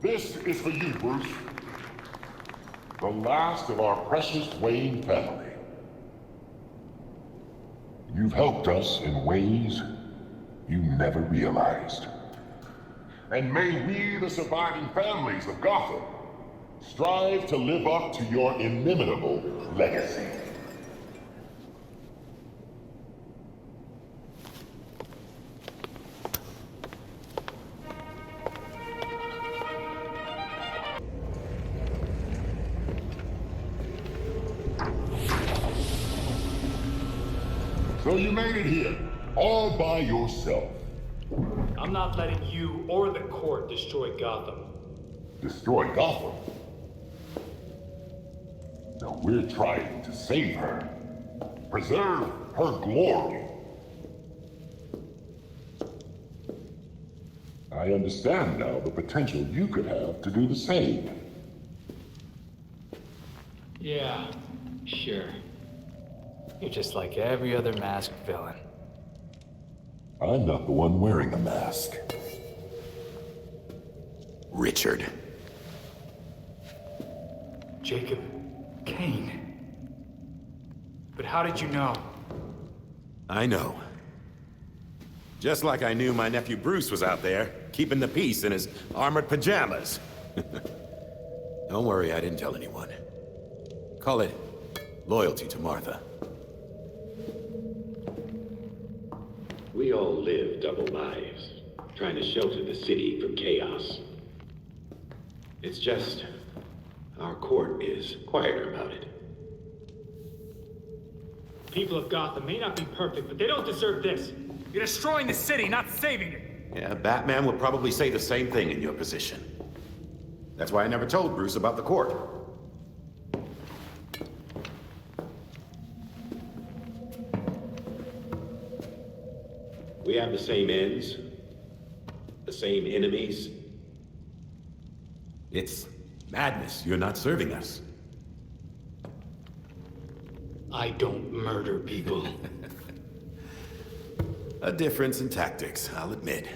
This is for you, Bruce. The last of our precious Wayne family. You've helped us in ways you never realized. And may we, the surviving families of Gotham, strive to live up to your inimitable legacy. So you made it here, all by yourself. I'm not letting you or the court destroy Gotham. Destroy Gotham? No, we're trying to save her. Preserve her glory. I understand now the potential you could have to do the same. Yeah, sure. You're just like every other masked villain. I'm not the one wearing a mask. Richard. Jacob Kane. But how did you know? I know. Just like I knew my nephew Bruce was out there, keeping the peace in his armored pajamas. Don't worry, I didn't tell anyone. Call it loyalty to Martha. We all live double lives, trying to shelter the city from chaos. It's just, our court is quieter about it. People of Gotham may not be perfect, but they don't deserve this. You're destroying the city, not saving it. Yeah, Batman would probably say the same thing in your position. That's why I never told Bruce about the court. We have the same ends, the same enemies. It's madness. You're not serving us. I don't murder people. A difference in tactics, I'll admit.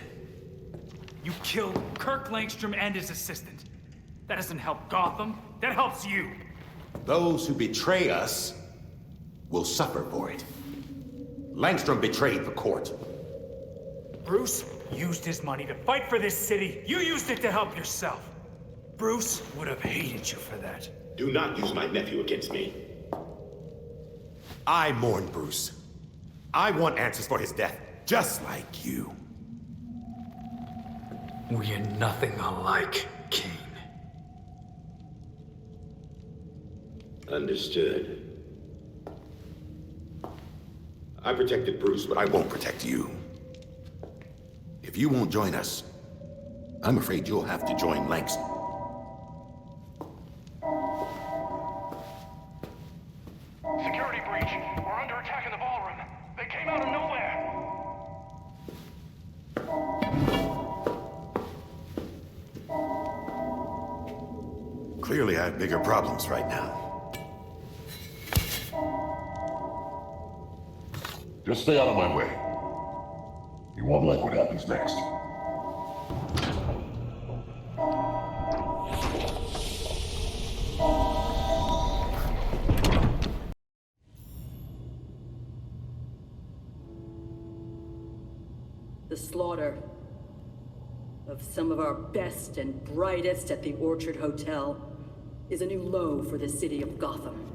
You killed Kirk Langstrom and his assistant. That doesn't help Gotham. That helps you. Those who betray us will suffer for it. Langstrom betrayed the court. Bruce used his money to fight for this city. You used it to help yourself. Bruce would have hated you for that. Do not use my nephew against me. I mourn Bruce. I want answers for his death, just like you. We are nothing alike, Kane. Understood. I protected Bruce, but I won't protect you. If you won't join us, I'm afraid you'll have to join Langston. Security breach. We're under attack in the ballroom. They came out of nowhere. Clearly, I have bigger problems right now. Just stay out of my way. You won't like what happens next. The slaughter of some of our best and brightest at the Orchard Hotel is a new low for the city of Gotham.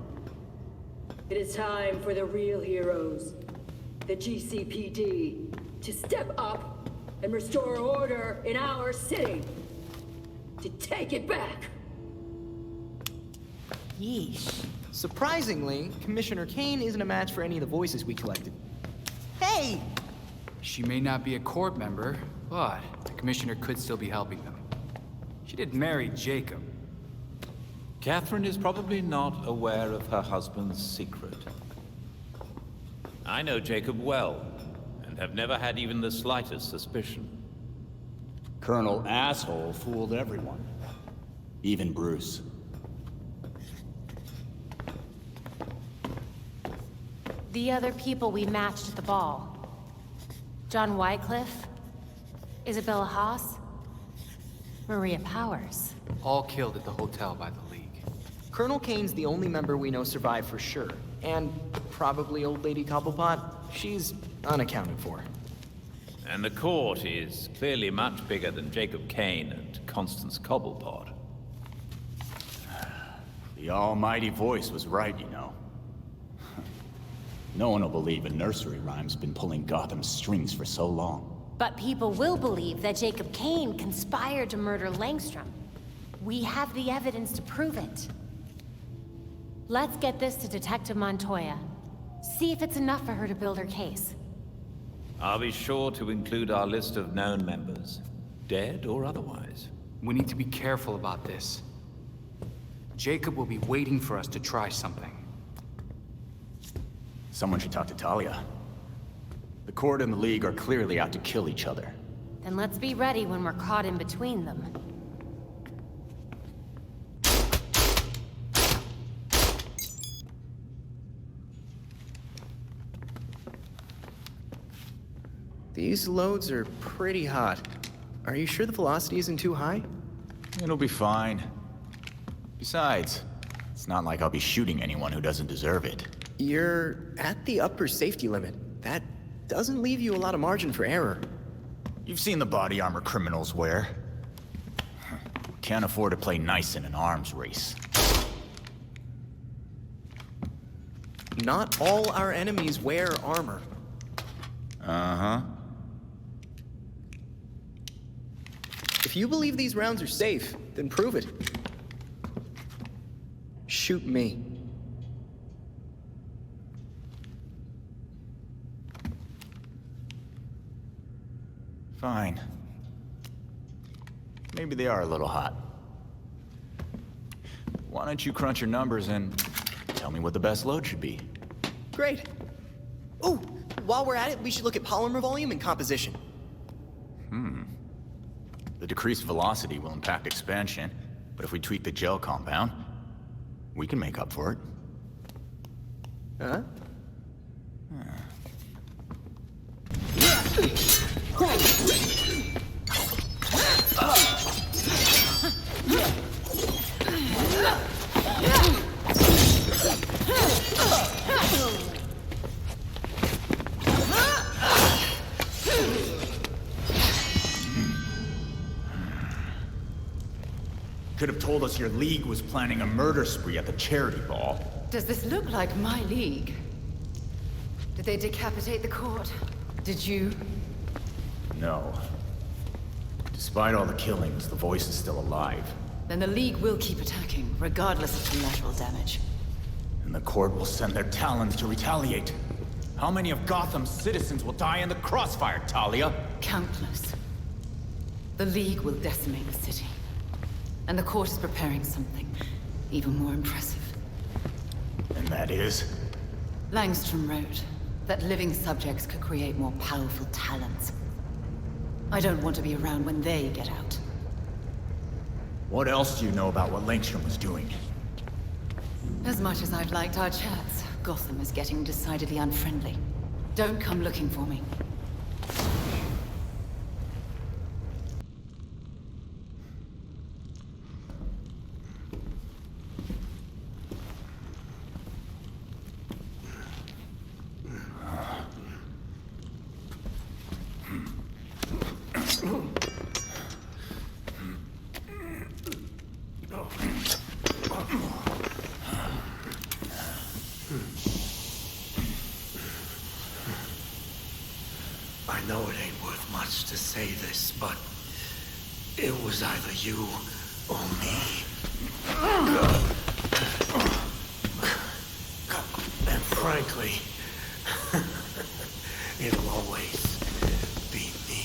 It is time for the real heroes, the GCPD, to step up and restore order in our city. To take it back. Yeesh. Surprisingly, Commissioner Kane isn't a match for any of the voices we collected. Hey! She may not be a court member, but the commissioner could still be helping them. She did marry Jacob. Catherine is probably not aware of her husband's secret. I know Jacob well, and have never had even the slightest suspicion. Colonel Asshole fooled everyone. Even Bruce. The other people we matched at the ball. John Wycliffe, Isabella Haas, Maria Powers. All killed at the hotel by the League. Colonel Kane's the only member we know survived for sure. And probably Old Lady Cobblepot. She's unaccounted for. And the court is clearly much bigger than Jacob Kane and Constance Cobblepot. The almighty voice was right, you know. No one will believe a nursery rhyme's been pulling Gotham's strings for so long. But people will believe that Jacob Kane conspired to murder Langstrom. We have the evidence to prove it. Let's get this to Detective Montoya. See if it's enough for her to build her case. I'll be sure to include our list of known members, dead or otherwise. We need to be careful about this. Jacob will be waiting for us to try something. Someone should talk to Talia. The Court and the League are clearly out to kill each other. Then let's be ready when we're caught in between them. These loads are pretty hot. Are you sure the velocity isn't too high? It'll be fine. Besides, it's not like I'll be shooting anyone who doesn't deserve it. You're at the upper safety limit. That doesn't leave you a lot of margin for error. You've seen the body armor criminals wear. Can't afford to play nice in an arms race. Not all our enemies wear armor. Uh-huh. If you believe these rounds are safe, then prove it. Shoot me. Fine. Maybe they are a little hot. Why don't you crunch your numbers and tell me what the best load should be? Great. Oh, while we're at it, we should look at polymer volume and composition. The decreased velocity will impact expansion, but if we tweak the gel compound, we can make up for it. Huh? Could have told us your league was planning a murder spree at the charity ball. Does this look like my league? Did they decapitate the court? Did you? No. Despite all the killings, the voice is still alive. Then the league will keep attacking, regardless of collateral damage. And the court will send their talons to retaliate. How many of Gotham's citizens will die in the crossfire, Talia? Countless. The league will decimate the city. And the court is preparing something even more impressive. And that is? Langstrom wrote that living subjects could create more powerful talents. I don't want to be around when they get out. What else do you know about what Langstrom was doing? As much as I've liked our chats, Gotham is getting decidedly unfriendly. Don't come looking for me. know it ain't worth much to say this, but it was either you or me. And frankly, it'll always be me.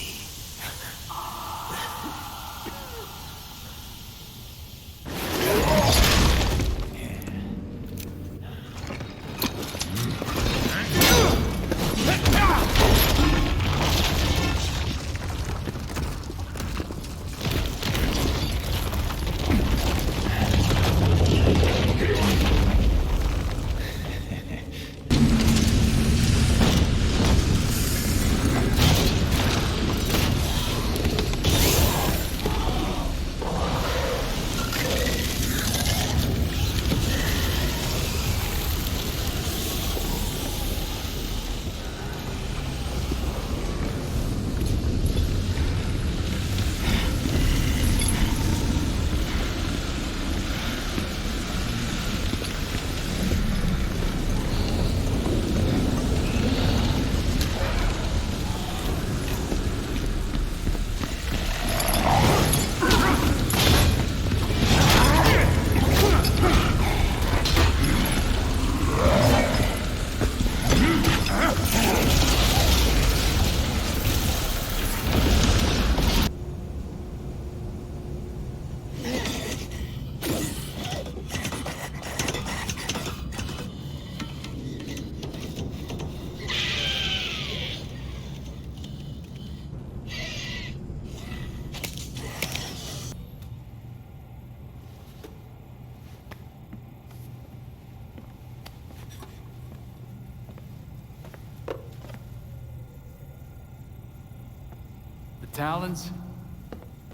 Talons,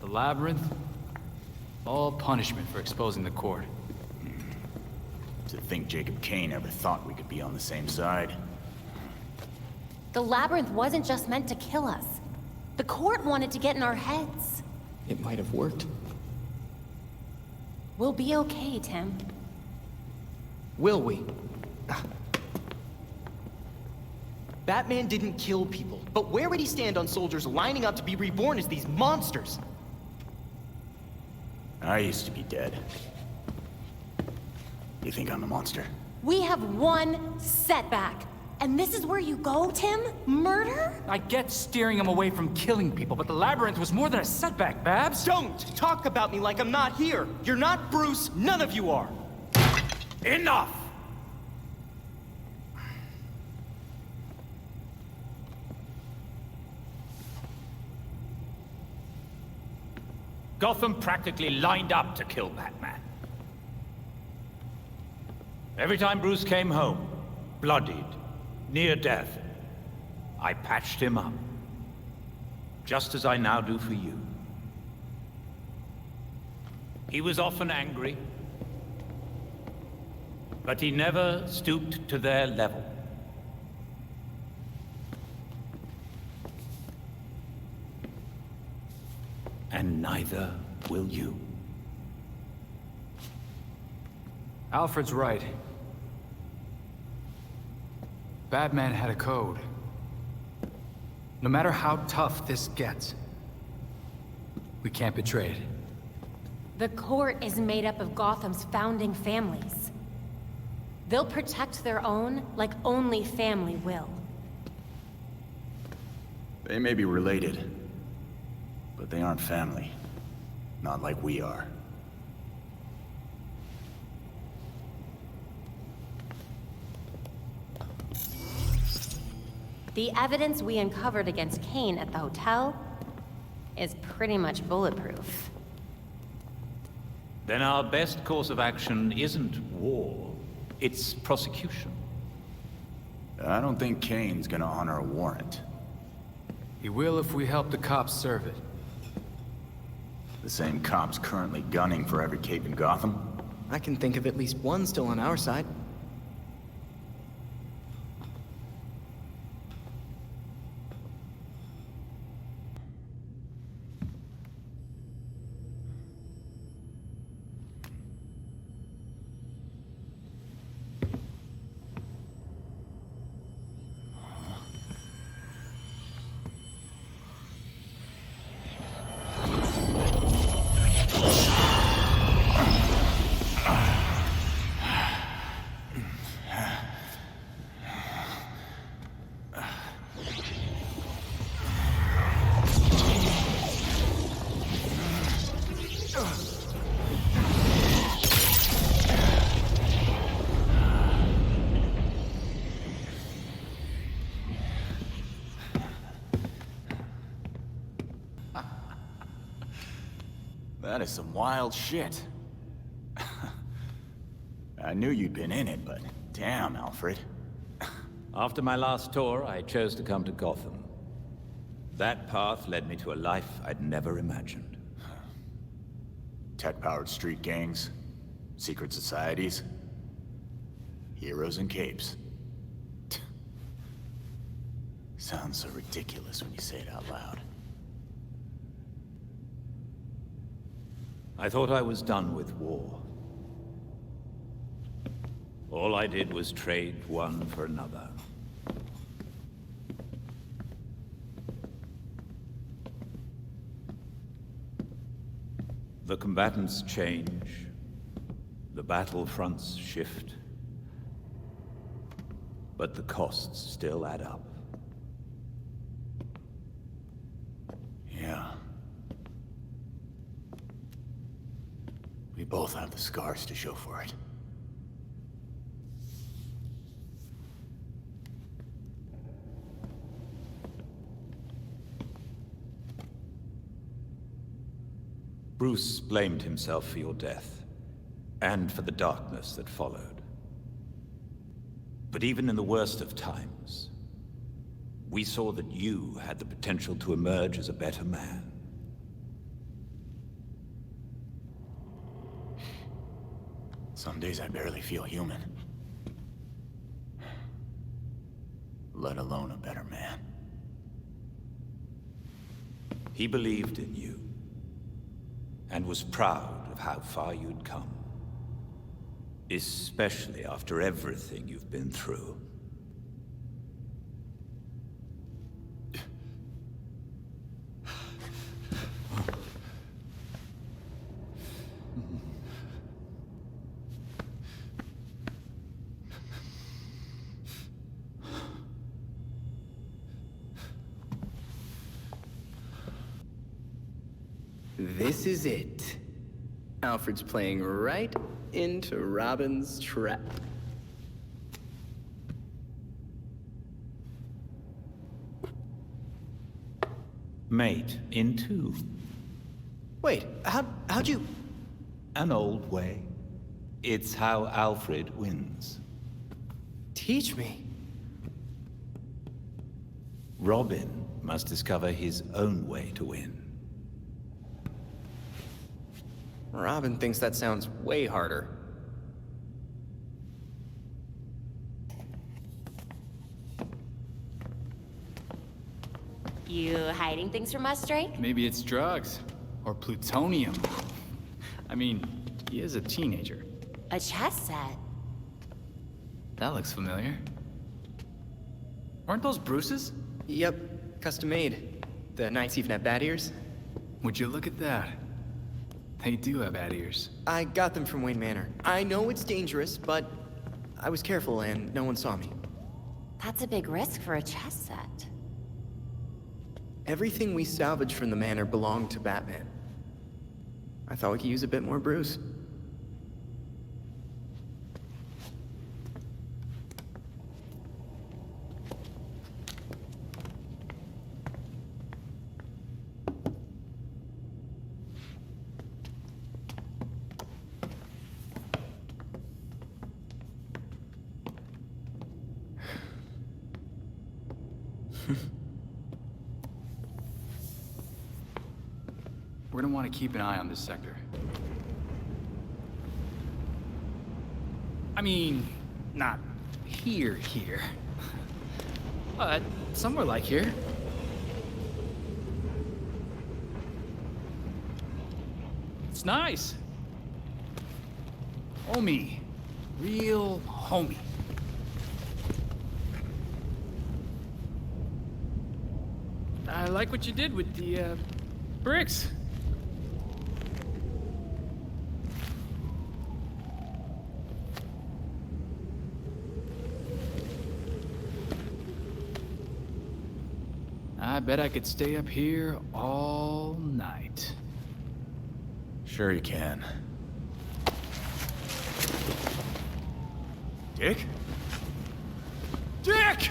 the labyrinth, all punishment for exposing the court. To think Jacob Kane ever thought we could be on the same side. The labyrinth wasn't just meant to kill us. The court wanted to get in our heads. It might have worked. We'll be okay, Tim. Will we? Batman didn't kill people, but where would he stand on soldiers lining up to be reborn as these monsters? I used to be dead. You think I'm a monster? We have one setback. And this is where you go, Tim? Murder? I get steering him away from killing people, but the labyrinth was more than a setback, Babs. Don't talk about me like I'm not here. You're not Bruce, none of you are. Enough! Gotham practically lined up to kill Batman. Every time Bruce came home, bloodied, near death, I patched him up. Just as I now do for you. He was often angry, but he never stooped to their level. And neither will you. Alfred's right. Batman had a code. No matter how tough this gets, we can't betray it. The court is made up of Gotham's founding families. They'll protect their own like only family will. They may be related, but they aren't family. Not like we are. The evidence we uncovered against Kane at the hotel is pretty much bulletproof. Then our best course of action isn't war, it's prosecution. I don't think Kane's gonna honor a warrant. He will if we help the cops serve it. The same cops currently gunning for every cape in Gotham? I can think of at least one still on our side. That is some wild shit. I knew you'd been in it, but damn, Alfred. After my last tour, I chose to come to Gotham. That path led me to a life I'd never imagined. Tech-powered street gangs, secret societies, heroes in capes. Sounds so ridiculous when you say it out loud. I thought I was done with war. All I did was trade one for another. The combatants change. The battlefronts shift. But the costs still add up. Yeah. We both have the scars to show for it. Bruce blamed himself for your death, and for the darkness that followed. But even in the worst of times, we saw that you had the potential to emerge as a better man. Some days I barely feel human. Let alone a better man. He believed in you, and was proud of how far you'd come. Especially after everything you've been through. This is it. Alfred's playing right into Robin's trap. Mate, in two. Wait, how'd you... An old way. It's how Alfred wins. Teach me. Robin must discover his own way to win. Robin thinks that sounds way harder. You hiding things from us, Drake? Maybe it's drugs. Or plutonium. I mean, he is a teenager. A chess set. That looks familiar. Aren't those Bruce's? Yep, custom made. The Knights even have bat ears. Would you look at that? They do have bat ears. I got them from Wayne Manor. I know it's dangerous, but I was careful and no one saw me. That's a big risk for a chess set. Everything we salvaged from the manor belonged to Batman. I thought we could use a bit more Bruce. We're gonna want to keep an eye on this sector. I mean, not here. But somewhere like here. It's nice. Homie. Real homie. I like what you did with the, bricks. I bet I could stay up here all night. Sure you can. Dick? Dick!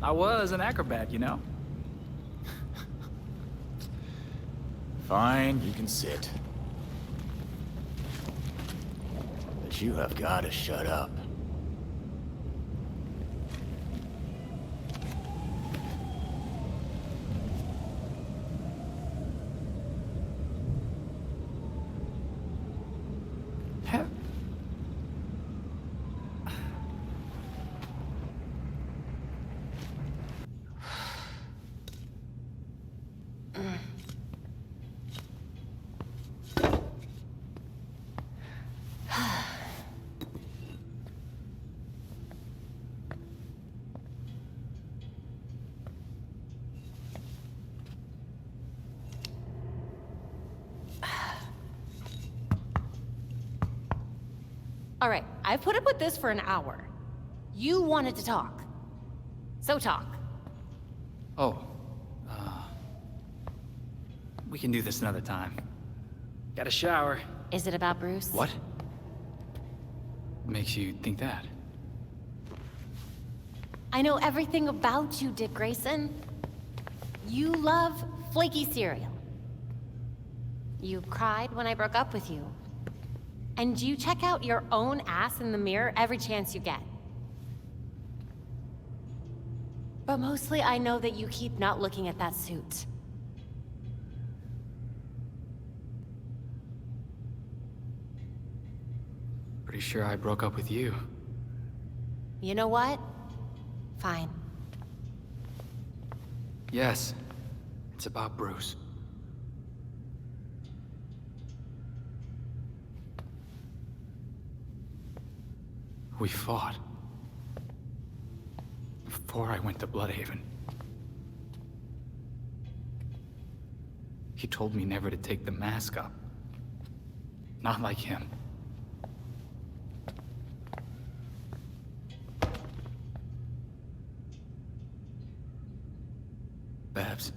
I was an acrobat, you know? Fine, you can sit. But you have got to shut up. All right, I've put up with this for an hour. You wanted to talk. So talk. Oh, we can do this another time. Got a shower. Is it about Bruce? What? Makes you think that? I know everything about you, Dick Grayson. You love flaky cereal. You cried when I broke up with you. And you check out your own ass in the mirror every chance you get. But mostly I know that you keep not looking at that suit. Pretty sure I broke up with you. You know what? Fine. Yes, it's about Bruce. We fought. Before I went to Bloodhaven. He told me never to take the mask up. Not like him. Babs,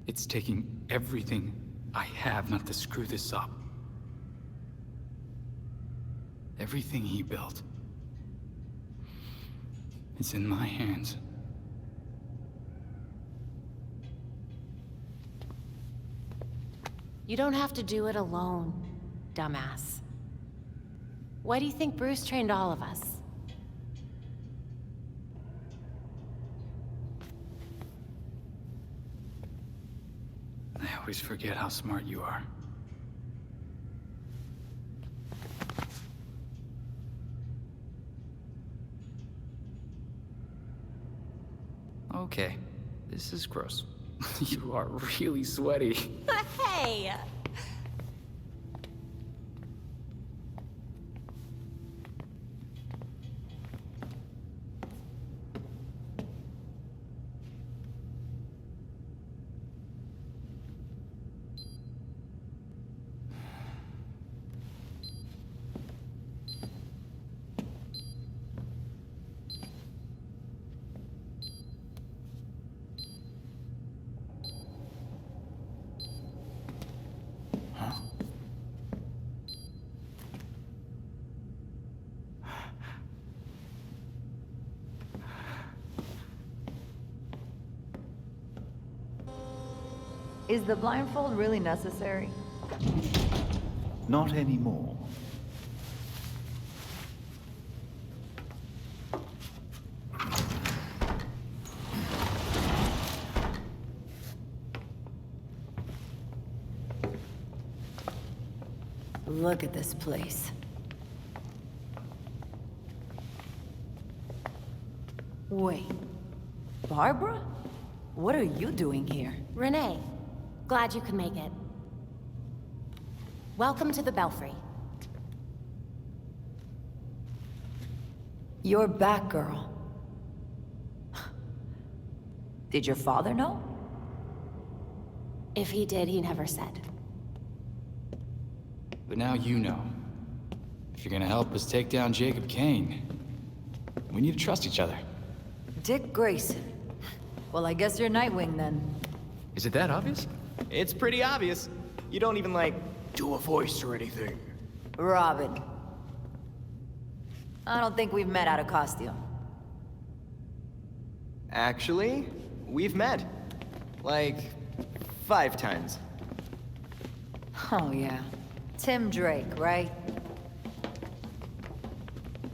it's taking everything I have not to screw this up. Everything he built. It's in my hands. You don't have to do it alone, dumbass. Why do you think Bruce trained all of us? I always forget how smart you are. Okay, this is gross. You are really sweaty. Hey! Is the blindfold really necessary? Not anymore. Look at this place. Wait. Barbara? What are you doing here? Renee, glad you could make it. Welcome to the Belfry. You're back, girl. Did your father know? If he did, he never said. But now you know. If you're gonna help us take down Jacob Kane, we need to trust each other. Dick Grayson. Well, I guess you're Nightwing then. Is it that obvious? It's pretty obvious. You don't even, like, do a voice or anything. Robin. I don't think we've met out of costume. Actually, we've met. Like, 5 times. Oh, yeah. Tim Drake, right?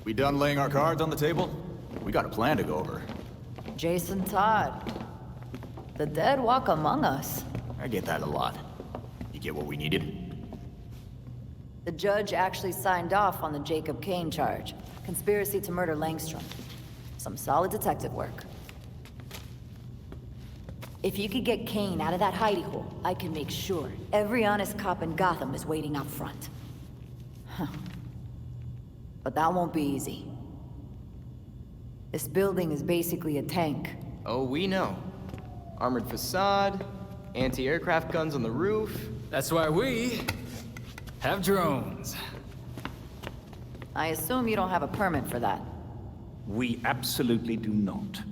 We done laying our cards on the table? We got a plan to go over. Jason Todd. The dead walk among us. I get that a lot. You get what we needed? The judge actually signed off on the Jacob Kane charge. Conspiracy to murder Langstrom. Some solid detective work. If you could get Kane out of that hidey hole, I can make sure every honest cop in Gotham is waiting out front. Huh. But that won't be easy. This building is basically a tank. Oh, we know. Armored facade, anti-aircraft guns on the roof. That's why we have drones. I assume you don't have a permit for that. We absolutely do not.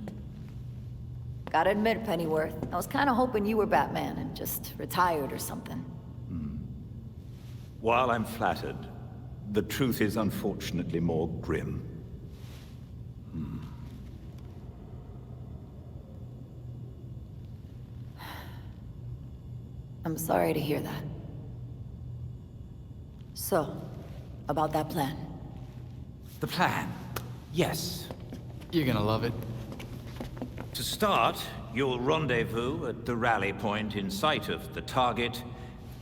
Gotta admit, Pennyworth, I was kinda hoping you were Batman and just retired or something. While I'm flattered, the truth is unfortunately more grim. I'm sorry to hear that. So, about that plan. The plan? Yes. You're gonna love it. To start, you'll rendezvous at the rally point in sight of the target,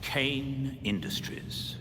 Kane Industries.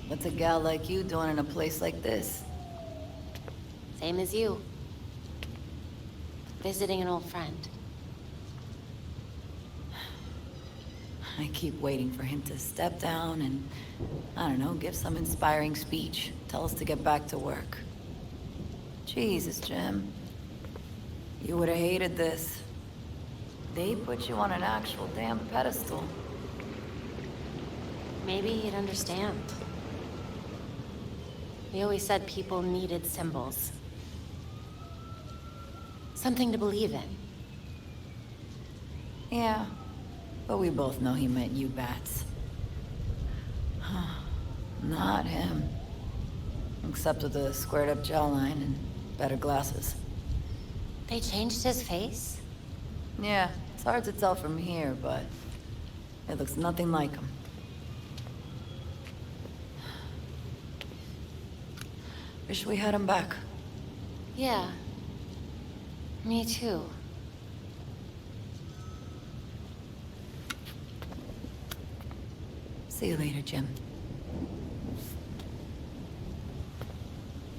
What's a gal like you doing in a place like this? Same as you. Visiting an old friend. I keep waiting for him to step down and, I don't know, give some inspiring speech. Tell us to get back to work. Jesus, Jim. You would have hated this. They put you on an actual damn pedestal. Maybe he'd understand. He always said people needed symbols. Something to believe in. Yeah, but we both know he meant you bats. Not him. Except with the squared up jawline and better glasses. They changed his face? Yeah, it's hard to tell from here, but it looks nothing like him. Wish we had him back. Yeah. Me too. See you later, Jim.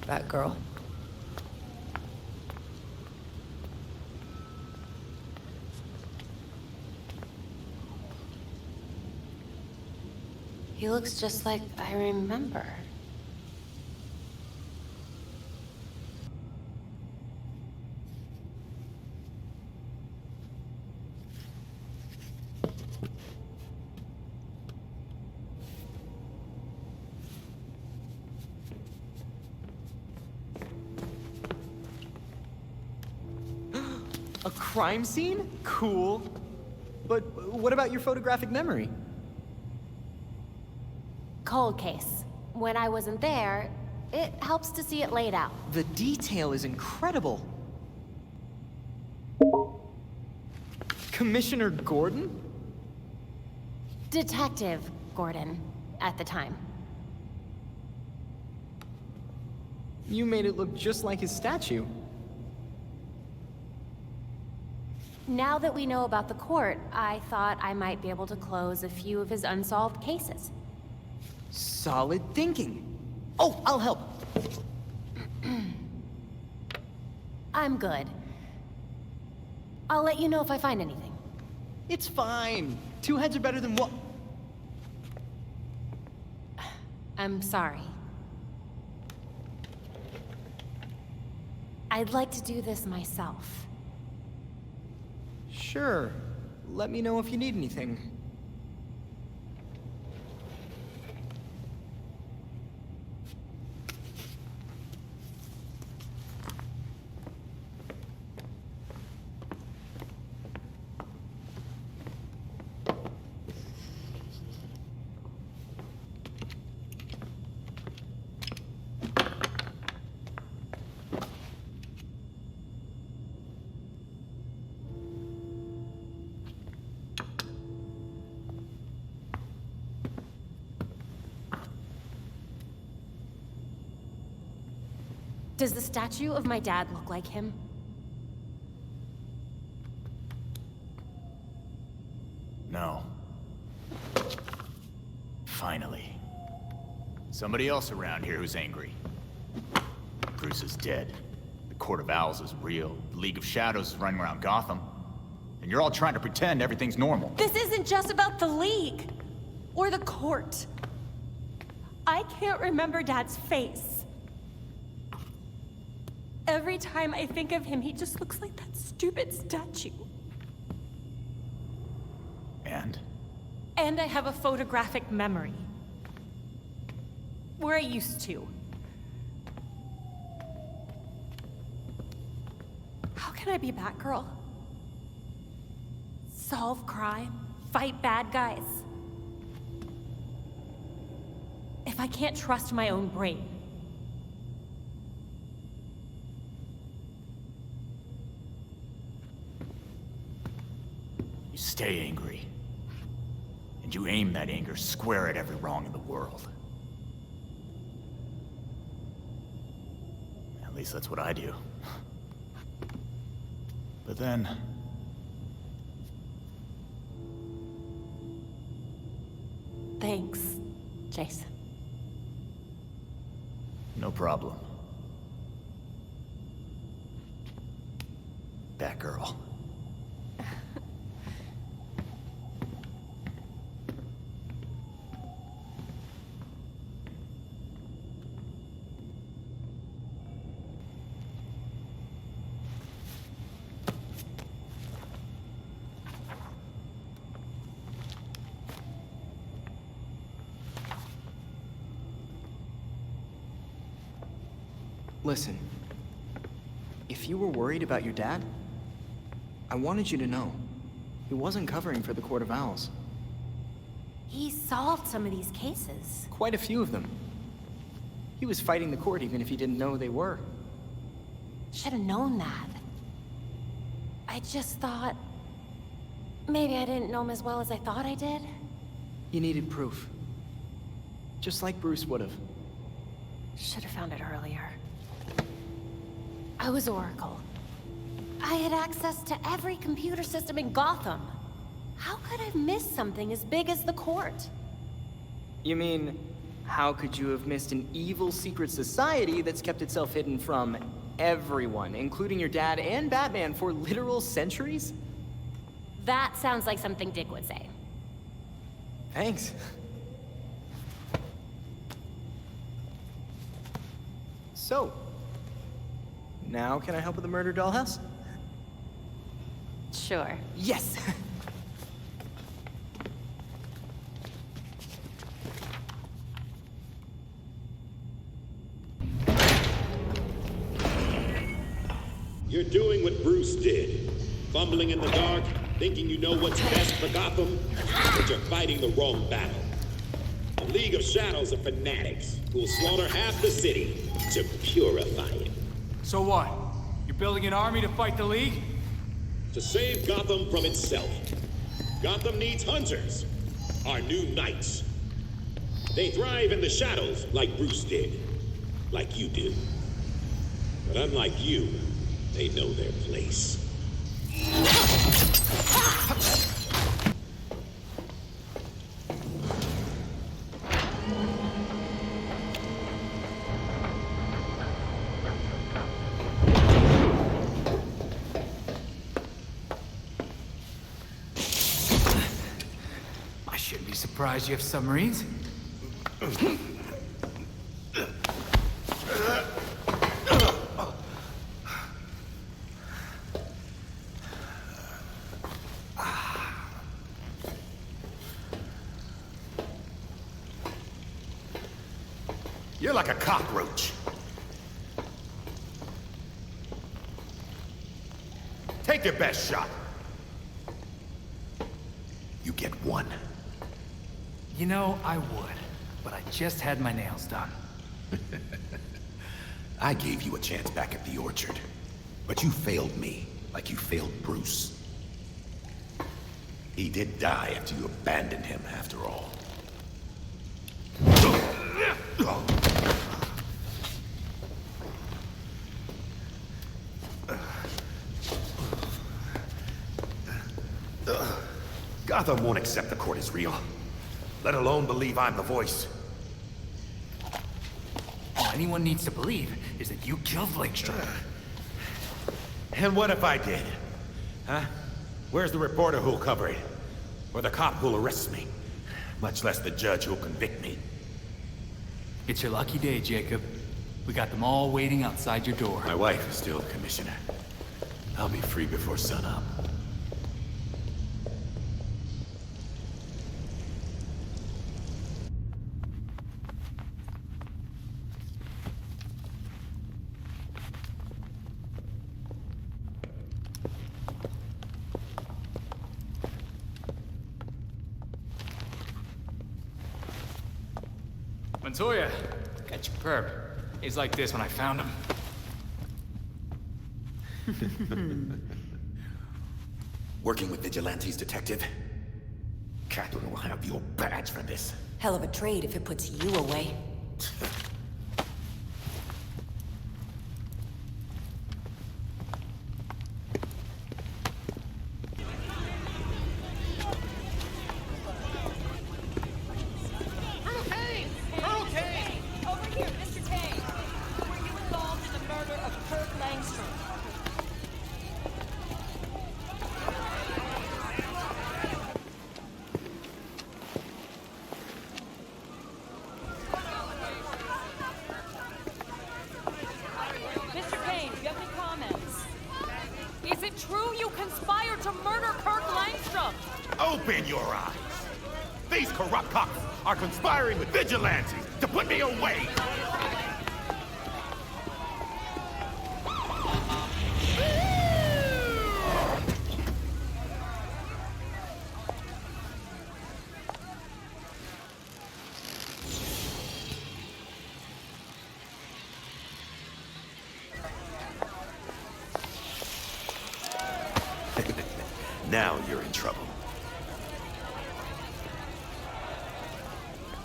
Batgirl. He looks just like I remember. A crime scene? Cool. But what about your photographic memory? Cold case. When I wasn't there, it helps to see it laid out. The detail is incredible. Commissioner Gordon? Detective Gordon, at the time. You made it look just like his statue. Now that we know about the court, I thought I might be able to close a few of his unsolved cases. Solid thinking. Oh, I'll help. I'm good. I'll let you know if I find anything. It's fine. Two heads are better than one. I'm sorry. I'd like to do this myself. Sure. Let me know if you need anything. Does the statue of my dad look like him? No. Finally. Somebody else around here who's angry. Bruce is dead. The Court of Owls is real. The League of Shadows is running around Gotham. And you're all trying to pretend everything's normal. This isn't just about the League. Or the court. I can't remember Dad's face. Every time I think of him, he just looks like that stupid statue. And? And I have a photographic memory. Where I used to. How can I be Batgirl? Solve crime, fight bad guys. If I can't trust my own brain. You stay angry. And you aim that anger square at every wrong in the world. At least that's what I do. But then... Thanks, Jason. No problem. Batgirl. Listen, if you were worried about your dad, I wanted you to know, he wasn't covering for the Court of Owls. He solved some of these cases. Quite a few of them. He was fighting the court even if he didn't know they were. Should have known that. I just thought... maybe I didn't know him as well as I thought I did? You needed proof. Just like Bruce would have. Should have found it earlier. I was Oracle. I had access to every computer system in Gotham. How could I have missed something as big as the court? You mean, how could you have missed an evil secret society that's kept itself hidden from everyone, including your dad and Batman, for literal centuries? That sounds like something Dick would say. Thanks. So, now can I help with the murder dollhouse? Sure. Yes! You're doing what Bruce did. Fumbling in the dark, thinking you know what's best for Gotham, but you're fighting the wrong battle. The League of Shadows are fanatics who will slaughter half the city to purify it. So what? You're building an army to fight the League? To save Gotham from itself. Gotham needs hunters. are new knights. They thrive in the shadows like Bruce did, like you do. But unlike you, they know their place. I shouldn't be surprised you have submarines. You're like a cockroach. Take your best shot. You get one. You know, I would, but I just had my nails done. I gave you a chance back at the orchard, but you failed me like you failed Bruce. He did die after you abandoned him, after all. Gotham won't accept the court is real, let alone believe I'm the voice. All anyone needs to believe is that you killed Langstrom. And what if I did? Huh? Where's the reporter who'll cover it? Or the cop who'll arrest me? Much less the judge who'll convict me. It's your lucky day, Jacob. We got them all waiting outside your door. My wife is still the commissioner. I'll be free before sunup. Montoya, got your perp. He's like this when I found him. Working with vigilantes, detective? Catherine will have your badge for this. Hell of a trade if it puts you away. Open your eyes! These corrupt cops are conspiring with vigilantes to put me away! Now you're in trouble.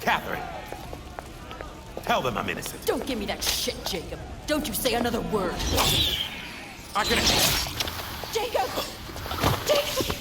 Catherine! Tell them I'm innocent. Don't give me that shit, Jacob. Don't you say another word. I can... Jacob! Jacob!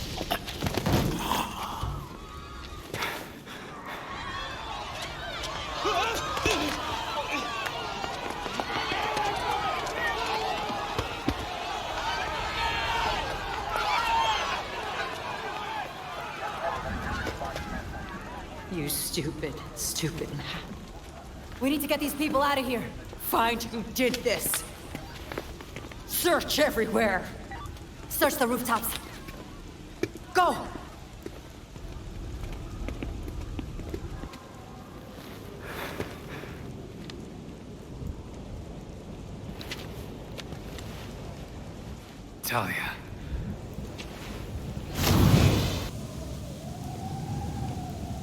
You stupid, stupid man. We need to get these people out of here. Find who did this. Search everywhere. Search the rooftops. Go! Talia.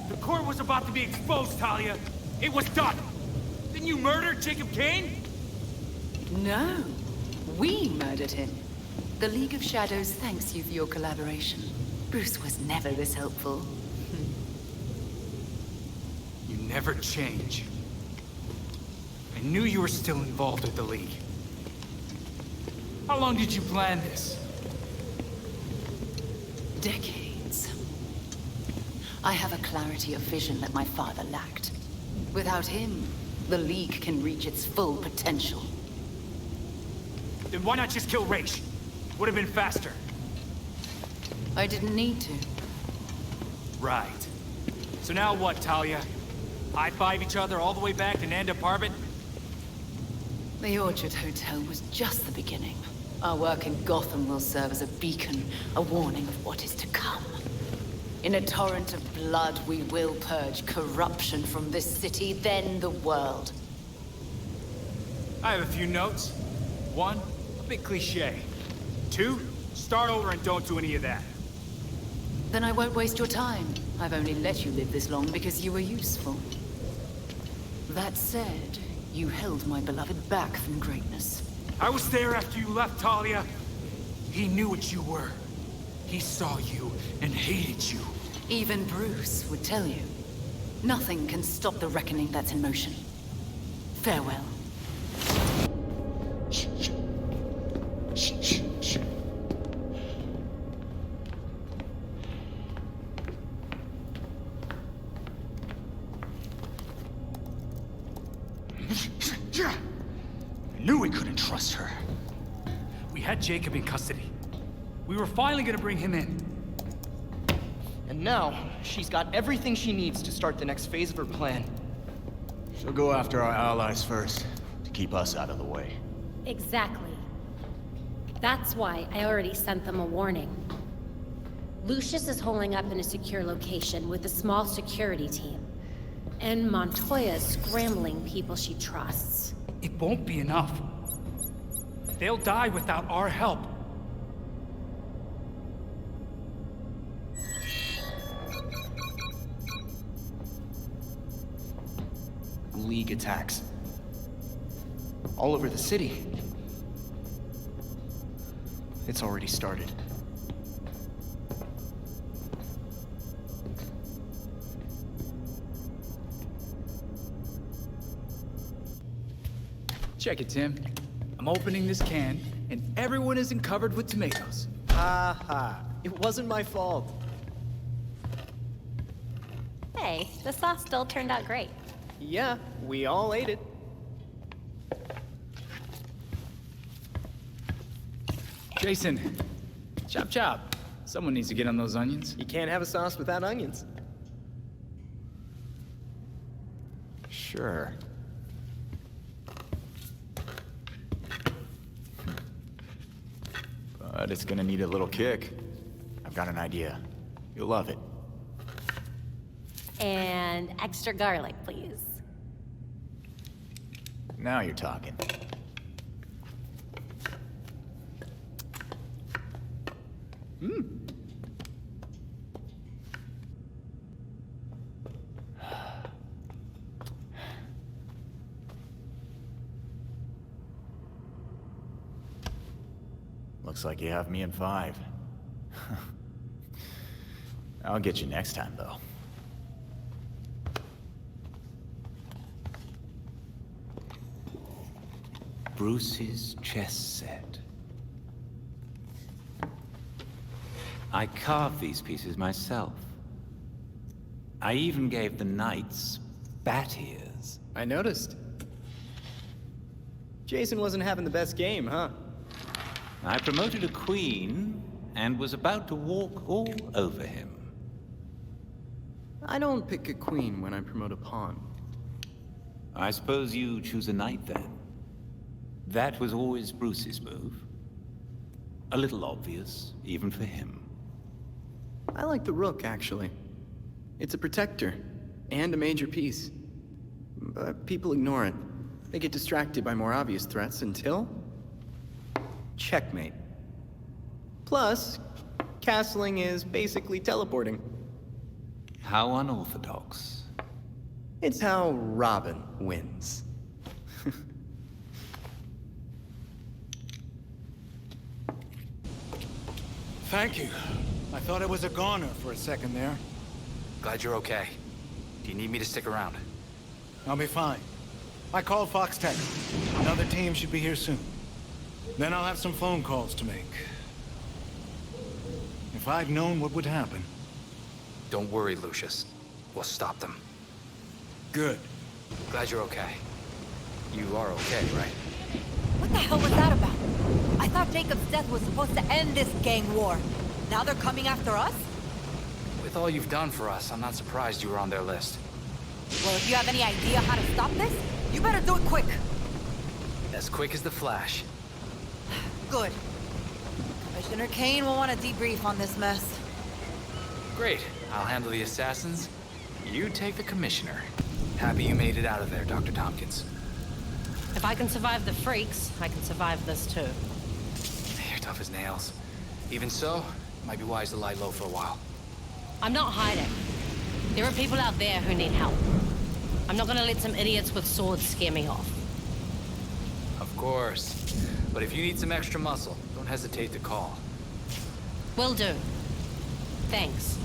The court was about to be exposed, Talia. It was done. Didn't you murder Jacob Kane? No. We murdered him. The League of Shadows thanks you for your collaboration. Bruce was never this helpful. never change. I knew you were still involved with the League. How long did you plan this? Decades. I have a clarity of vision that my father lacked. Without him, the League can reach its full potential. Then why not just kill Raish? Would have been faster. I didn't need to. Right. So now what, Talia? High-five each other all the way back to Nanda Parbat? The Orchard Hotel was just the beginning. Our work in Gotham will serve as a beacon, a warning of what is to come. In a torrent of blood, we will purge corruption from this city, then the world. I have a few notes. 1, a bit cliché. 2, start over and don't do any of that. Then I won't waste your time. I've only let you live this long because you were useful. That said, you held my beloved back from greatness. I was there after you left, Talia. He knew what you were. He saw you and hated you. Even Bruce would tell you. Nothing can stop the reckoning that's in motion. Farewell. I knew we couldn't trust her. We had Jacob in custody. We were finally gonna bring him in. And now, she's got everything she needs to start the next phase of her plan. She'll go after our allies first, to keep us out of the way. Exactly. That's why I already sent them a warning. Lucius is holding up in a secure location with a small security team. And Montoya's scrambling people she trusts. It won't be enough. They'll die without our help. League attacks. All over the city. It's already started. Check it, Tim. I'm opening this can, and everyone isn't covered with tomatoes. Ha ha. It wasn't my fault. Hey, the sauce still turned out great. Yeah, we all ate it. Jason, chop chop. Someone needs to get on those onions. You can't have a sauce without onions. Sure. But it's gonna need a little kick. I've got an idea. You'll love it. And extra garlic, please. Now you're talking. Looks like you have me in 5. I'll get you next time, though. Bruce's chess set. I carved these pieces myself. I even gave the knights bat ears. I noticed. Jason wasn't having the best game, huh? I promoted a queen and was about to walk all over him. I don't pick a queen when I promote a pawn. I suppose you choose a knight then. That was always Bruce's move. A little obvious, even for him. I like the rook, actually. It's a protector, and a major piece. But people ignore it. They get distracted by more obvious threats until... checkmate. Plus, castling is basically teleporting. How unorthodox. It's how Robin wins. Thank you. I thought I was a goner for a second there. Glad you're okay. Do you need me to stick around? I'll be fine. I called Fox Tech. Another team should be here soon. Then I'll have some phone calls to make. If I'd known what would happen... Don't worry, Lucius. We'll stop them. Good. Glad you're okay. You are okay, right? What the hell was that about? I thought Jacob's death was supposed to end this gang war. Now they're coming after us? With all you've done for us, I'm not surprised you were on their list. Well, if you have any idea how to stop this, you better do it quick. As quick as the Flash. Good. Commissioner Kane will want to debrief on this mess. Great. I'll handle the assassins. You take the Commissioner. Happy you made it out of there, Dr. Tompkins. If I can survive the freaks, I can survive this too. You're tough as nails. Even so, it might be wise to lie low for a while. I'm not hiding. There are people out there who need help. I'm not gonna let some idiots with swords scare me off. Of course. But if you need some extra muscle, don't hesitate to call. Will do. Thanks.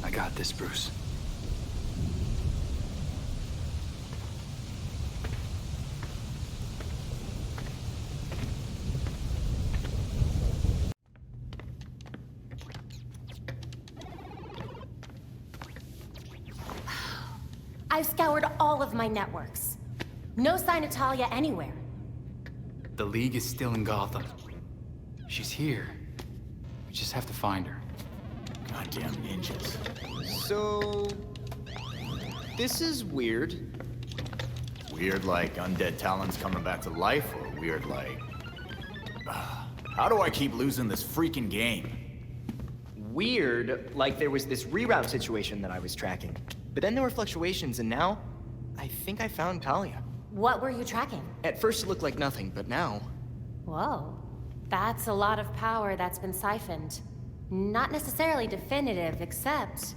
I got this, Bruce. I've scoured all of my networks. No sign of Talia anywhere. The League is still in Gotham. She's here. We just have to find her. Goddamn ninjas. So... this is weird. Weird like undead Talons coming back to life, or weird like... how do I keep losing this freaking game? Weird, like there was this reroute situation that I was tracking. But then there were fluctuations, and now... I think I found Talia. What were you tracking? At first it looked like nothing, but now... Whoa. That's a lot of power that's been siphoned. Not necessarily definitive, except...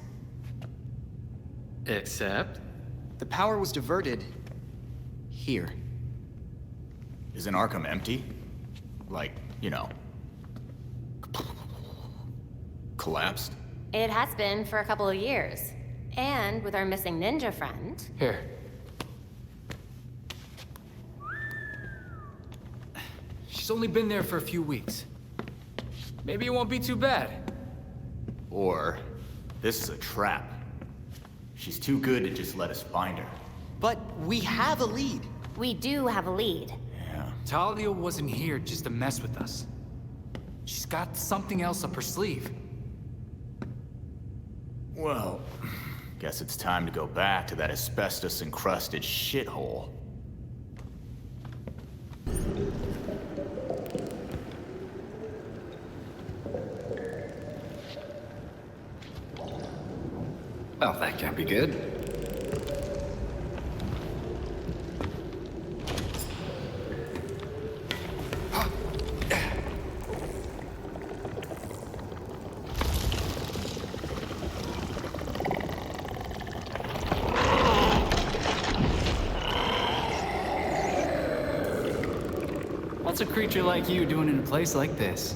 Except? The power was diverted... here. Isn't Arkham empty? Like, you know... collapsed? It has been for a couple of years. And with our missing ninja friend... Here. She's only been there for a few weeks. Maybe it won't be too bad. Or, this is a trap. She's too good to just let us find her. But we have a lead. We do have a lead. Yeah. Talia wasn't here just to mess with us. She's got something else up her sleeve. Well, guess it's time to go back to that asbestos-encrusted shithole. Well, that can't be good. What's a creature like you doing in a place like this?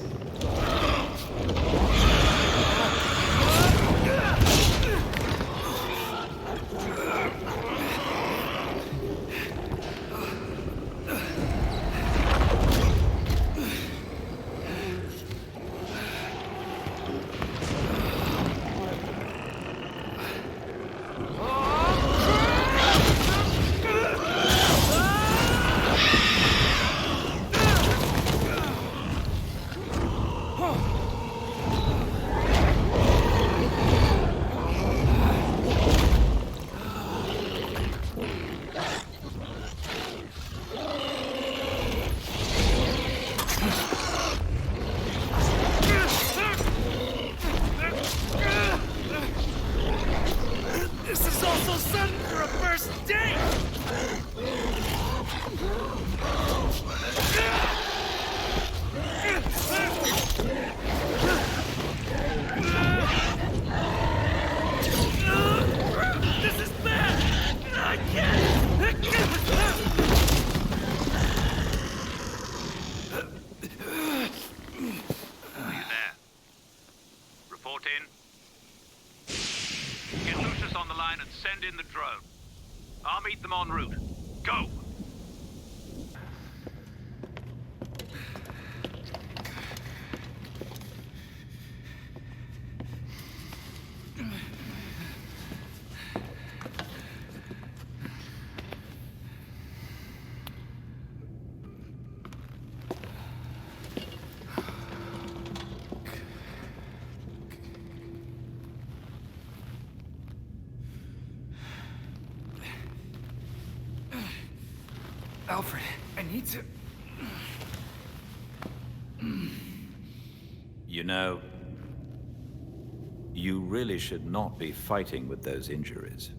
en route. Go! Alfred, I need to... You know, you really should not be fighting with those injuries.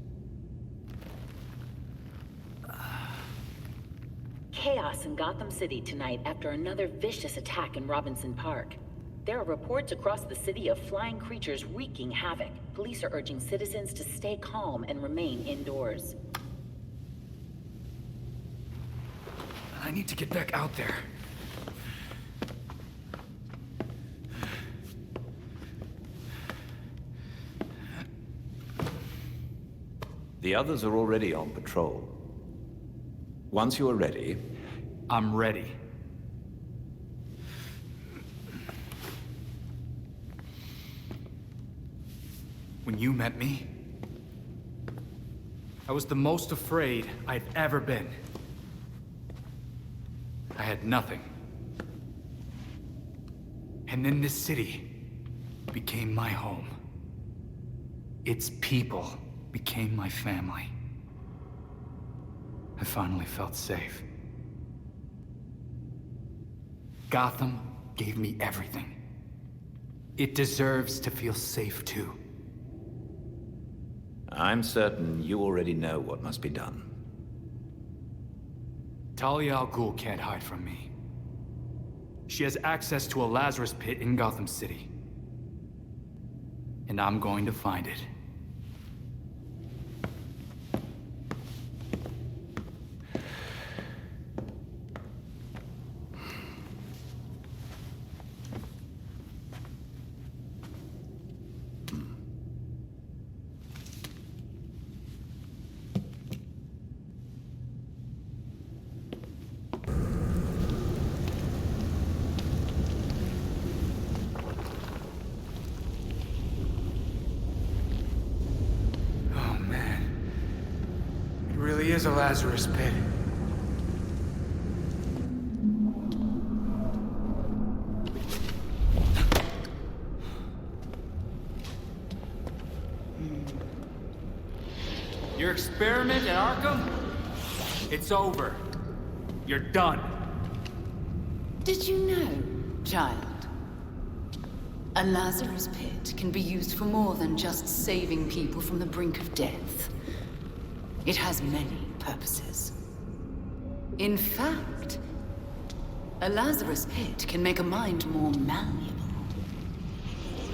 Chaos in Gotham City tonight after another vicious attack in Robinson Park. There are reports across the city of flying creatures wreaking havoc. Police are urging citizens to stay calm and remain indoors. I need to get back out there. The others are already on patrol. Once you are ready... I'm ready. When you met me, I was the most afraid I'd ever been. I had nothing. And then this city became my home. Its people became my family. I finally felt safe. Gotham gave me everything. It deserves to feel safe too. I'm certain you already know what must be done. Talia al Ghul can't hide from me. She has access to a Lazarus pit in Gotham City. And I'm going to find it. Is a Lazarus pit. Your experiment at Arkham? It's over. You're done. Did you know, child? A Lazarus pit can be used for more than just saving people from the brink of death. It has many purposes. In fact, a Lazarus pit can make a mind more malleable,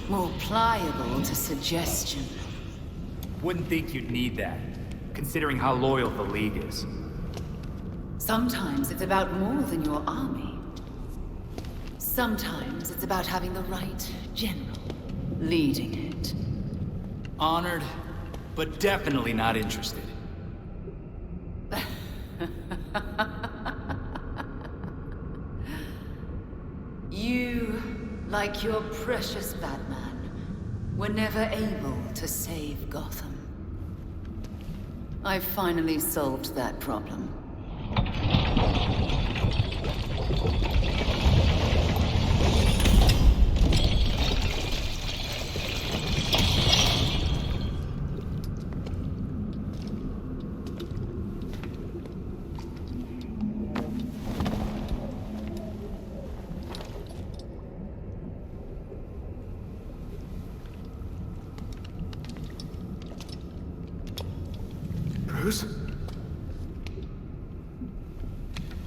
more pliable to suggestion. Wouldn't think you'd need that, considering how loyal the League is. Sometimes it's about more than your army. Sometimes it's about having the right general leading it. Honored, but definitely not interested. You, like your precious Batman, were never able to save Gotham. I've finally solved that problem. Bruce?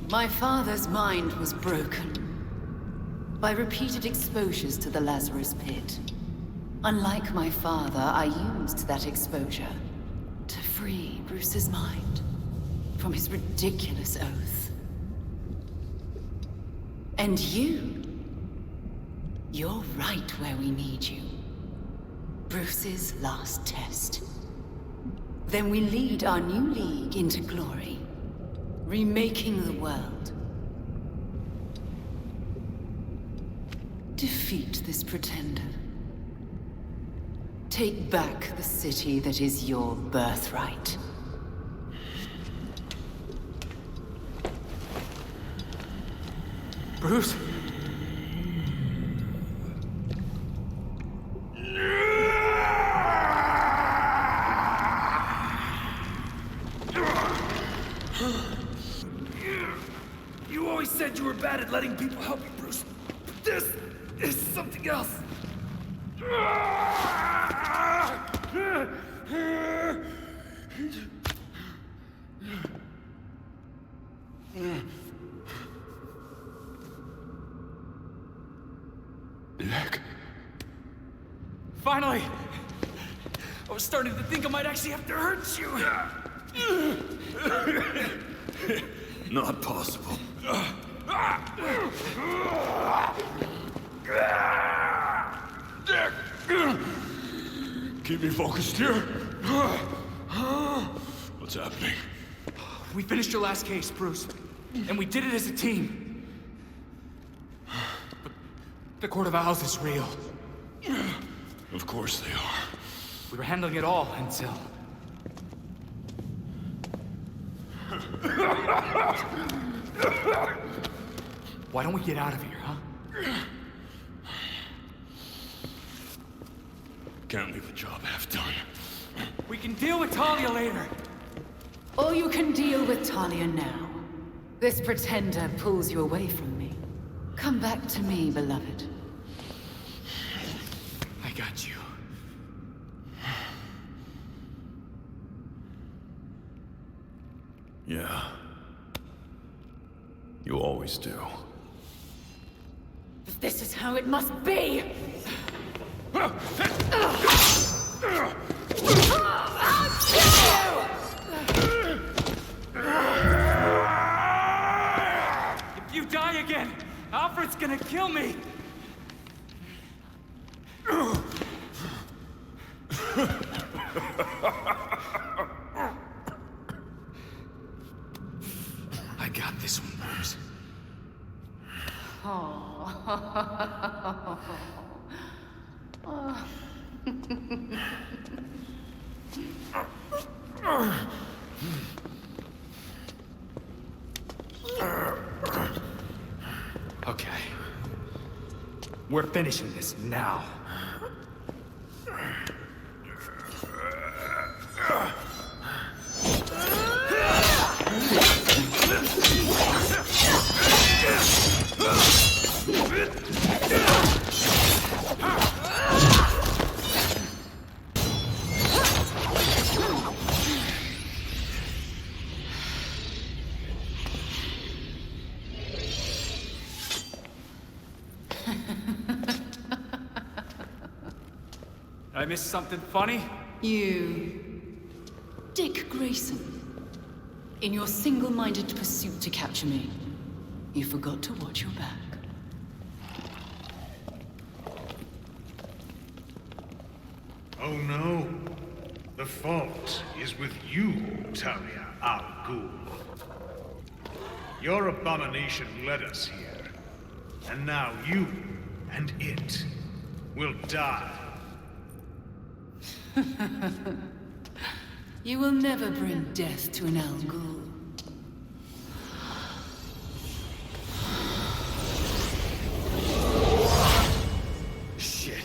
My father's mind was broken by repeated exposures to the Lazarus pit. Unlike my father, I used that exposure to free Bruce's mind from his ridiculous oath. And you're right where we need you. Bruce's last test. Then we lead our new league into glory, remaking the world. Defeat this pretender. Take back the city that is your birthright. Bruce? You always said you were bad at letting people help you, Bruce. But this is something else. Finally! I was starting to think I might actually have to hurt you. Not possible. Keep me focused here. What's happening? We finished your last case, Bruce. And we did it as a team. But the Court of Owls is real. Of course they are. We were handling it all until... Why don't we get out of here, huh? Can't leave the job half done. We can deal with Talia later. Or you can deal with Talia now. This pretender pulls you away from me. Come back to me, beloved. I got you. Yeah. You always do. This is how it must be! If you die again, Alfred's gonna kill me! I got this one, Bruce. Okay. We're finishing this now. I missed something funny? You... Dick Grayson. In your single-minded pursuit to capture me, you forgot to watch your back. Oh no. The fault is with you, Talia al Ghul. Your abomination led us here. And now you and it will die. You will never bring death to an Al Ghul. Shit.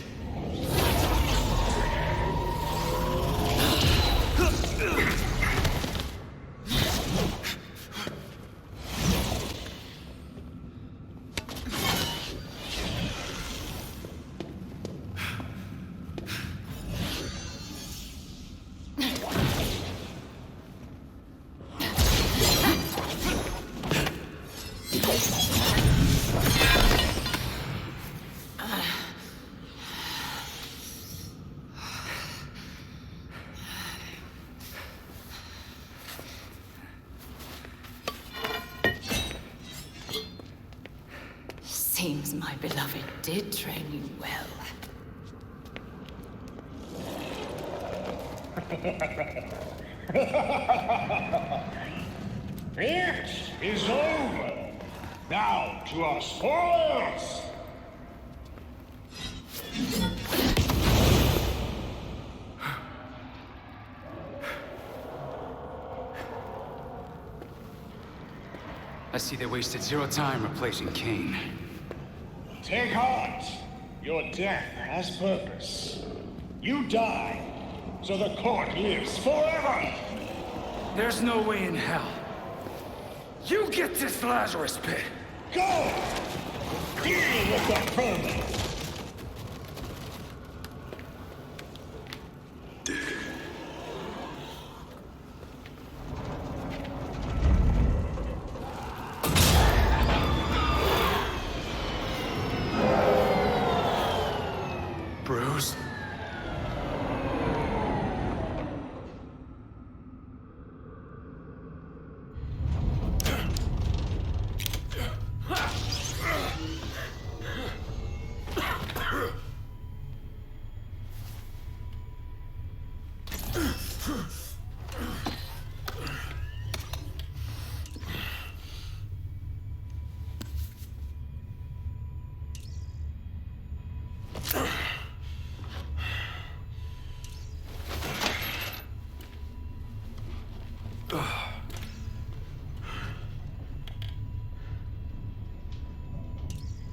Seems my beloved did train you well. It is over. Now to our spoils! I see they wasted zero time replacing Kane. Take heart. Your death has purpose. You die, so the court lives forever! There's no way in hell. You get this Lazarus pit! Go! Deal with the permit! Bruce?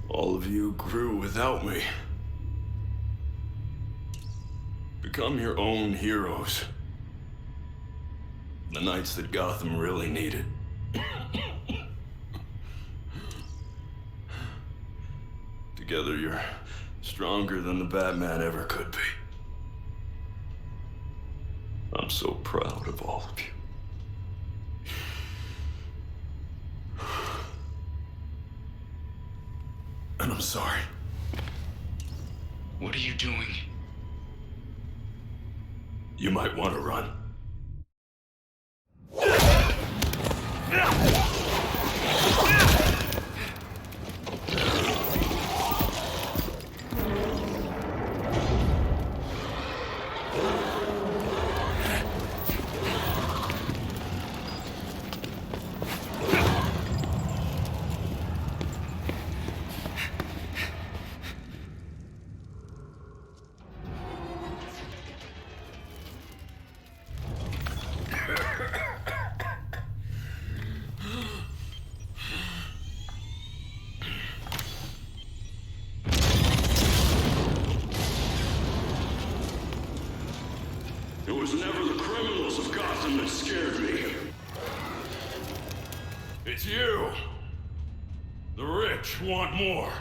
All of you grew without me. Become your own heroes. The knights that Gotham really needed. Together, you're stronger than the Batman ever could be. I'm so proud of all of you. And I'm sorry. What are you doing? You might want to run. It was never the criminals of Gotham that scared me. It's you. The rich want more.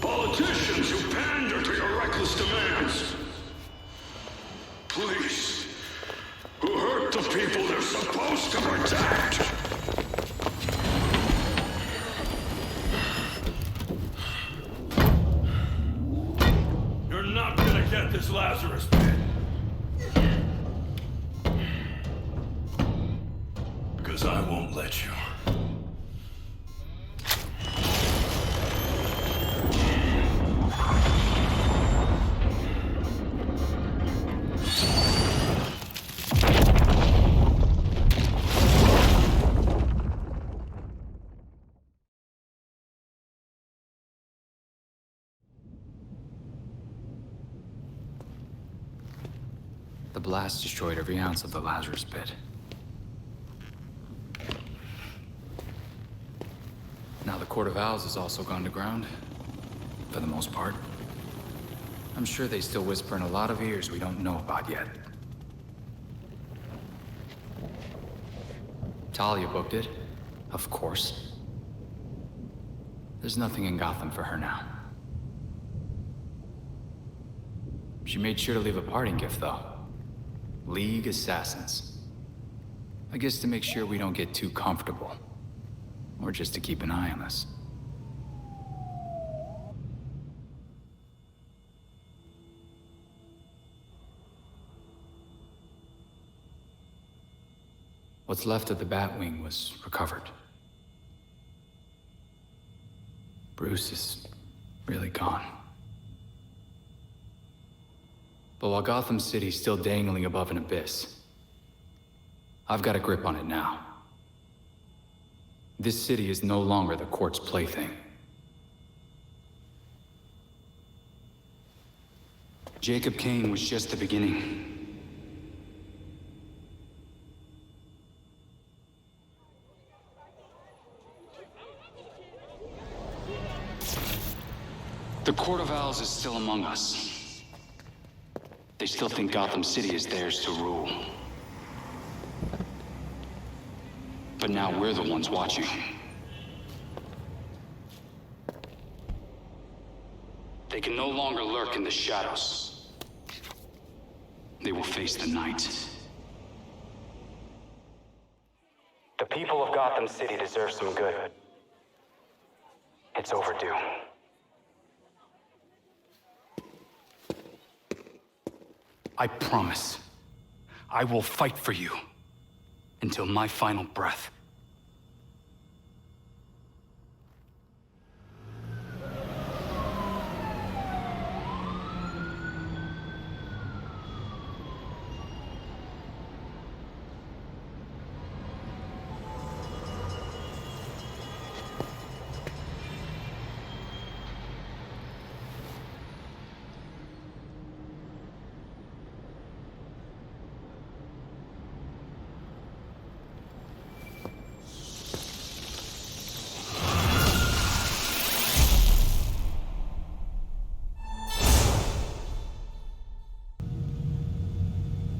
Politicians who pander to your reckless demands. Police who hurt the people they're supposed to protect. You're not gonna get this Lazarus pit. Because I won't let you. The blast destroyed every ounce of the Lazarus pit. Now the Court of Owls has also gone to ground. For the most part. I'm sure they still whisper in a lot of ears we don't know about yet. Talia booked it. Of course. There's nothing in Gotham for her now. She made sure to leave a parting gift, though. League Assassins. I guess to make sure we don't get too comfortable. Or just to keep an eye on us. What's left of the Batwing was recovered. Bruce is really gone. But while Gotham City's still dangling above an abyss, I've got a grip on it now. This city is no longer the court's plaything. Jacob Kane was just the beginning. The Court of Owls is still among us. They still think Gotham City is theirs to rule. But now we're the ones watching. They can no longer lurk in the shadows. They will face the night. The people of Gotham City deserve some good. It's overdue. I promise, I will fight for you until my final breath.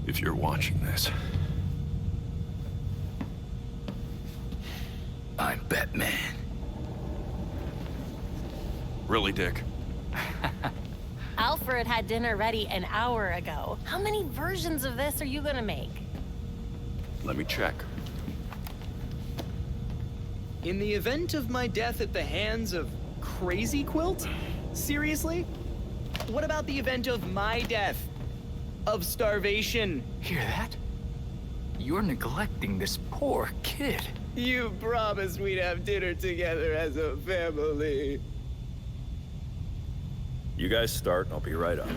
If you're watching this, I'm Batman. Really, Dick? Alfred had dinner ready an hour ago. How many versions of this are you gonna make? Let me check. In the event of my death at the hands of Crazy Quilt? Seriously? What about the event of my death? Of starvation? Hear that? You're neglecting this poor kid. You promised we'd have dinner together as a family. You guys start, I'll be right up.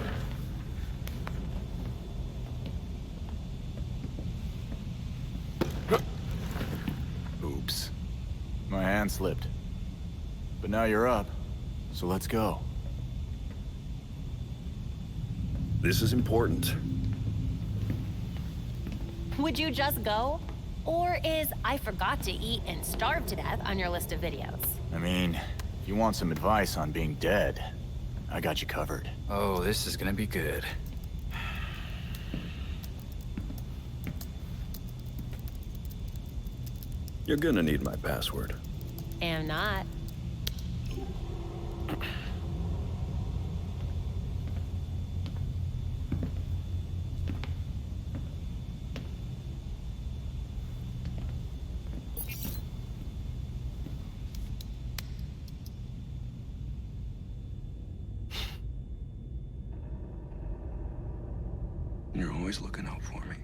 Oops. My hand slipped. But now you're up, so let's go. This is important. Would you just go? Or is I forgot to eat and starve to death on your list of videos? I mean, if you want some advice on being dead, I got you covered. Oh, this is gonna be good. You're gonna need my password. Am not. You're always looking out for me.